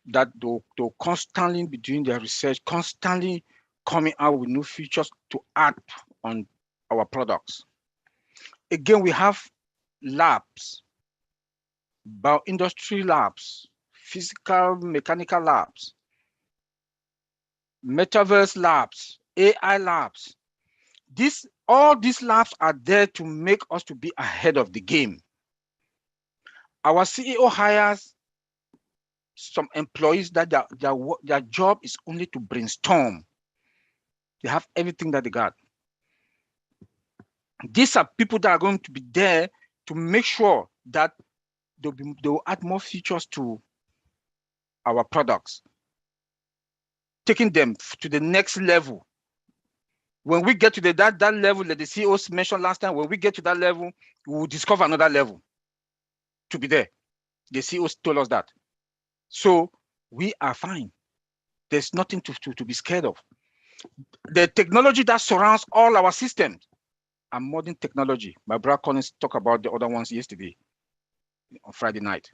that they'll constantly be doing their research, constantly coming out with new features to add on our products. Again, we have labs, bioindustry labs, physical, mechanical labs, metaverse labs, AI labs. All these labs are there to make us to be ahead of the game. Our CEO hires some employees that their job is only to brainstorm. They have everything that they got. These are people that are going to be there to make sure that they'll add more features to our products, taking them to the next level. When we get to that level that the CEOs mentioned last time, when we get to that level, we will discover another level to be there. The CEOs told us that. So we are fine. There's nothing to be scared of. The technology that surrounds all our systems are modern technology. My brother Collins talked about the other ones yesterday on Friday night.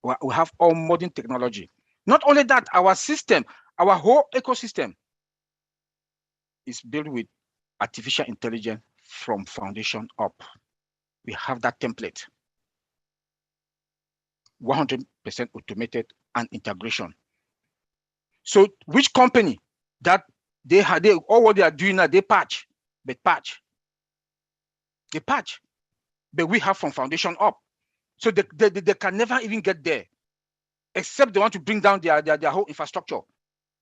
We have all modern technology. Not only that, our system, our whole ecosystem is built with artificial intelligence from foundation up. We have that template. 100% automated and integration. So which company that they all what they are doing now, they patch, but we have from foundation up. So they can never even get there, except they want to bring down their whole infrastructure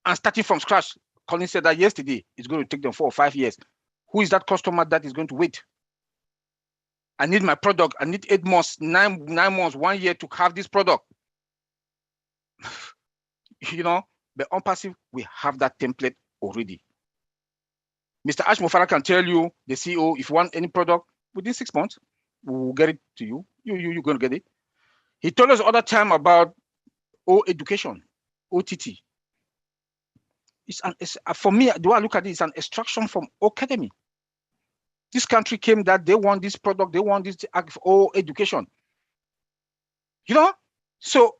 and starting from scratch. Colin said that yesterday, it's going to take them 4 or 5 years. Who is that customer that is going to wait? I need my product. I need 8 months, 9 months, 1 year to have this product. But OnPassive, we have that template already. Mr. Ash Mofara can tell you, the CEO, if you want any product, within 6 months, we will get it to you. You're going to get it. He told us other time about education, OTT. For me, the way I look at it, it's an extraction from academy. This country came that they want this product, they want this education. So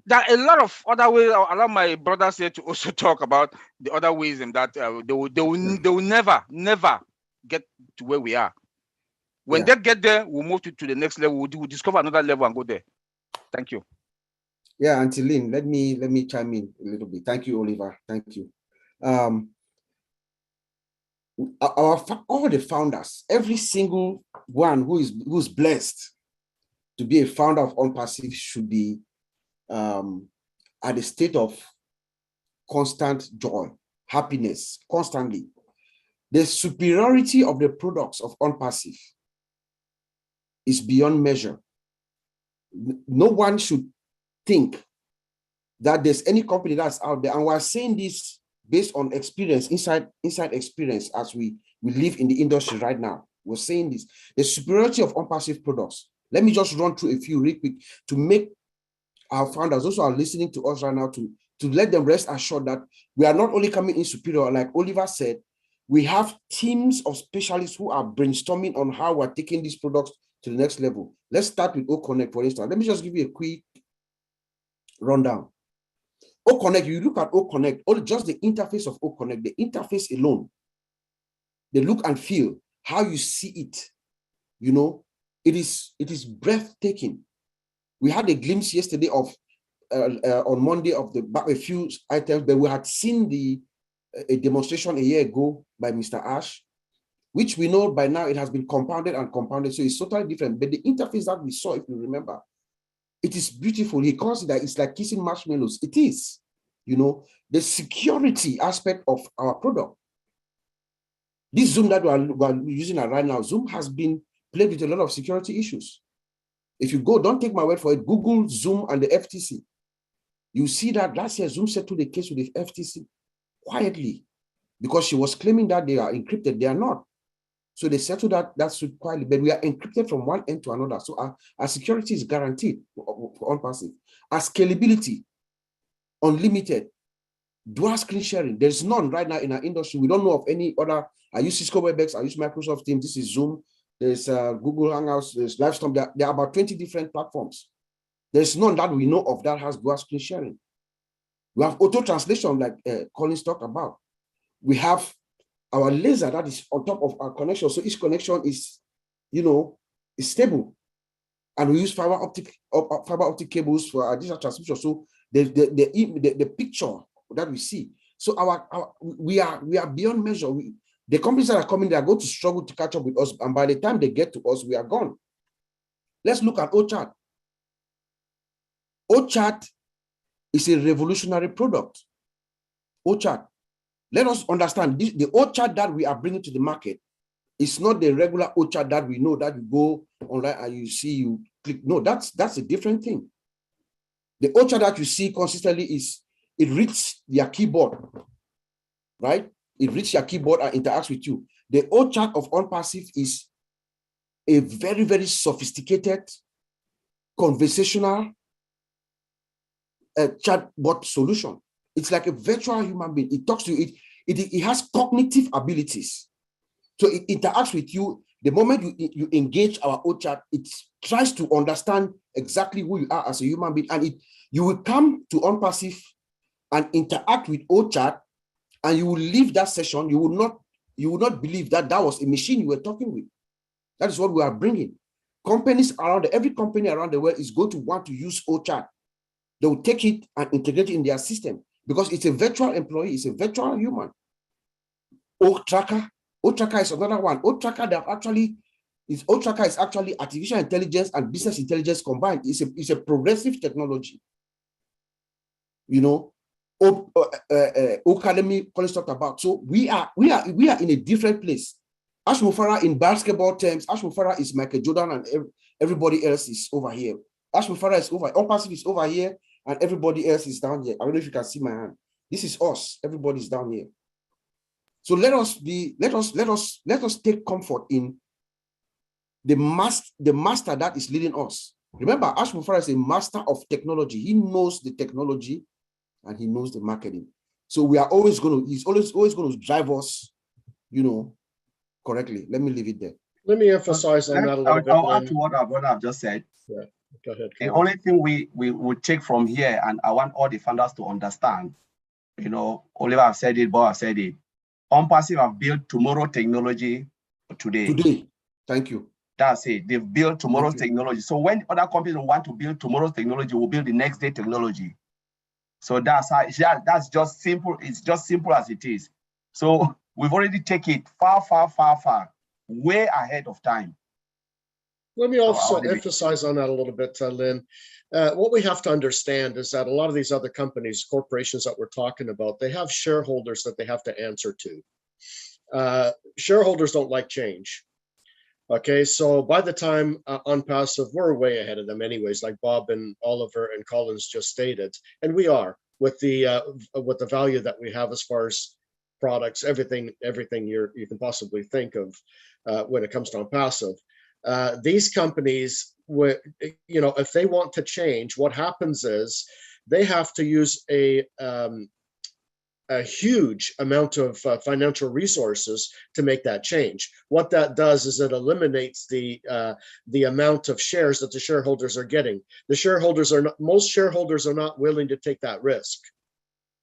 there are a lot of other ways. I'll allow my brothers here to also talk about the other ways in that they will never get to where we are. When they get there, we'll move to the next level. We'll discover another level and go there. Thank you. Yeah, Auntie Lynn, let me chime in a little bit. Thank you, Oliver. Thank you. All the founders, every single one who's blessed to be a founder of OnPassive should be at a state of constant joy, happiness, constantly. The superiority of the products of OnPassive is beyond measure. No one should think that there's any company that's out there, and we're saying this based on experience, inside experience, as we live in the industry right now. We're saying this, the superiority of unpassive products. Let me just run through a few real quick to make our founders, those who are listening to us right now, to let them rest assured that we are not only coming in superior, like Oliver said, we have teams of specialists who are brainstorming on how we're taking these products to the next level. Let's start with OConnect, for instance. Let me just give you a quick rundown. OConnect, you look at OConnect, or just the interface of OConnect, the interface alone, the look and feel, how you see it, you know, it is breathtaking. We had a glimpse yesterday of, on Monday, of a few items, but we had seen a demonstration a year ago by Mr. Ash, which we know by now it has been compounded and compounded, so it's totally different. But the interface that we saw, if you remember, it is beautiful. He calls it that it's like kissing marshmallows. It is, you know, the security aspect of our product. This Zoom that we are using right now, Zoom has been plagued with a lot of security issues. If you go, don't take my word for it, Google Zoom and the FTC. You see that last year, Zoom settled the case with the FTC quietly because she was claiming that they are encrypted. They are not. So they settled that suit quietly, but we are encrypted from one end to another. So our security is guaranteed for unpassive. Our scalability, unlimited. Dual screen sharing, there's none right now in our industry. We don't know of any other. I use Cisco WebEx, I use Microsoft Teams, this is Zoom, there's Google Hangouts, there's Livestorm. There are about 20 different platforms. There's none that we know of that has dual screen sharing. We have auto translation, like Collins talked about. We have our laser that is on top of our connection. So each connection is, you know, is stable. And we use fiber optic cables for our digital transmission. So the picture that we see. So we are beyond measure. The companies that are coming, they are going to struggle to catch up with us. And by the time they get to us, we are gone. Let's look at OChat. OChat is a revolutionary product. OChat. Let us understand this, the OChat that we are bringing to the market is not the regular OChat that we know that you go online and you see, you click. No, that's a different thing. The OChat that you see consistently is, it reads your keyboard, right? It reads your keyboard and interacts with you. The OChat of unpassive is a very, very sophisticated, conversational chatbot solution. It's like a virtual human being. It talks to you. It has cognitive abilities. So it interacts with you. The moment you engage our OChat, it tries to understand exactly who you are as a human being. And you will come to unpassive and interact with OChat, and you will leave that session. You will not believe that was a machine you were talking with. That is what we are bringing. Companies around, every company around the world is going to want to use OChat. They will take it and integrate it in their system because it's a virtual employee, it's a virtual human. OTracker is another one. OTracker is actually artificial intelligence and business intelligence combined. It's a progressive technology. You know, Academy College talked about. So we are in a different place. Ash Mufara in basketball terms, Ash Mufara is Michael Jordan and everybody else is over here. Ash Mufara is over, unpassive is over here, and everybody else is down here. I don't know if you can see my hand. This is us. Everybody's down here. So let us take comfort in the master that is leading us. Remember, Ash Mufara is a master of technology. He knows the technology and he knows the marketing. So we are always going to, he's always going to drive us, you know, correctly. Let me leave it there. Let me emphasize on that a little bit. I'll add to what I've just said. Yeah, go ahead. The only thing we would take from here, and I want all the founders to understand, you know, Oliver have said it, Bob have said it. Unpassive have built tomorrow technology today. Thank you. That's it. They've built tomorrow's technology. So when other companies want to build tomorrow's technology, we'll build the next day technology. So that's that's just simple. It's just simple as it is. So we've already taken it far, way ahead of time. Let me also emphasize on that a little bit, Lynn. What we have to understand is that a lot of these other companies, corporations that we're talking about, they have shareholders that they have to answer to. Shareholders don't like change. Okay, so by the time on passive, we're way ahead of them anyways, like Bob and Oliver and Collins just stated, and we are with the value that we have as far as products, everything you can possibly think of when it comes to on passive. These companies, if they want to change, what happens is they have to use a huge amount of financial resources to make that change. What that does is it eliminates the amount of shares that the shareholders are getting. Most shareholders are not willing to take that risk.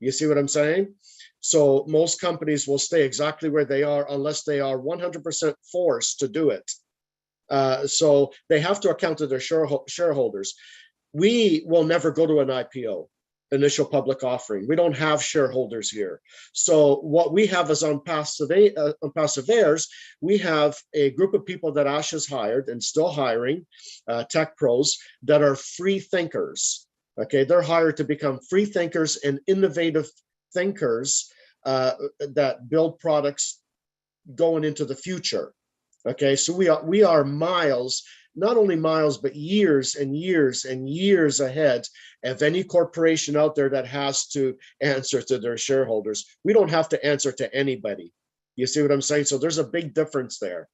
You see what I'm saying? So most companies will stay exactly where they are unless they are 100% forced to do it. So they have to account to their shareholders. We will never go to an IPO, initial public offering. We don't have shareholders here. So what we have is on passive heirs, we have a group of people that Ash has hired and still hiring, tech pros that are free thinkers. Okay, they're hired to become free thinkers and innovative thinkers that build products going into the future. Okay, so we are miles, not only miles, but years and years and years ahead of any corporation out there that has to answer to their shareholders. We don't have to answer to anybody. You see what I'm saying? So there's a big difference there.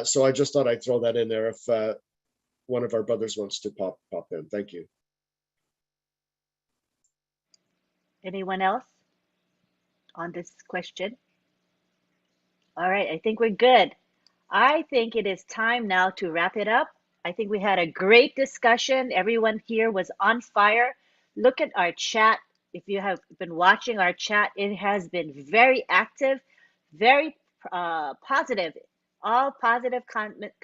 So I just thought I'd throw that in there if one of our brothers wants to pop in. Thank you. Anyone else on this question? All right, I think we're good. I think it is time now to wrap it up. I think we had a great discussion. Everyone here was on fire. Look at our chat. If you have been watching our chat, it has been very active, very positive, all positive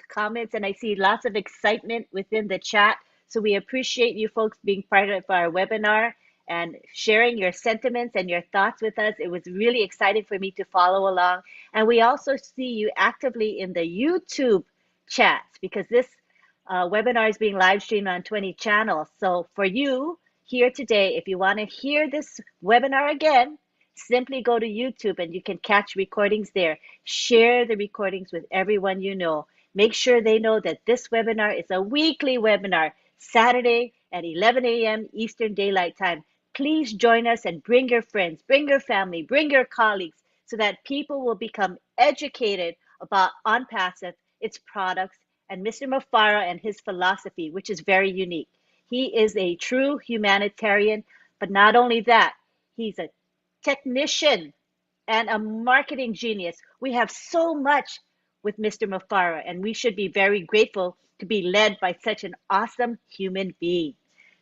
comments, and I see lots of excitement within the chat. So we appreciate you folks being part of our webinar and sharing your sentiments and your thoughts with us. It was really exciting for me to follow along. And we also see you actively in the YouTube chats because this webinar is being live streamed on 20 channels. So for you here today, if you want to hear this webinar again, simply go to YouTube and you can catch recordings there. Share the recordings with everyone you know. Make sure they know that this webinar is a weekly webinar, Saturday at 11 a.m. Eastern Daylight Time. Please join us and bring your friends, bring your family, bring your colleagues so that people will become educated about OnPassive, its products, and Mr. Mufara and his philosophy, which is very unique. He is a true humanitarian, but not only that, he's a technician and a marketing genius. We have so much with Mr. Mufara, and we should be very grateful to be led by such an awesome human being.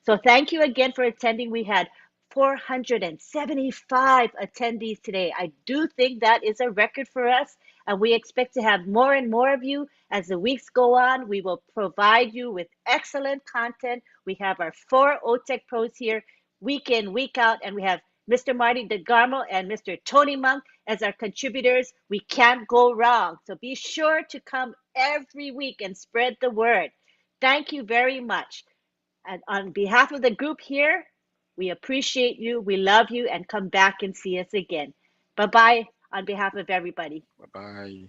So thank you again for attending. We had 475 attendees today. I do think that is a record for us, and we expect to have more and more of you as the weeks go on. We will provide you with excellent content. We have our 4 OTECH pros here week in, week out, and we have Mr. Marty DeGarmo and Mr. Tony Monk as our contributors. We can't go wrong. So be sure to come every week and spread the word. Thank you very much. And on behalf of the group here, we appreciate you, we love you, and come back and see us again. Bye-bye on behalf of everybody. Bye-bye.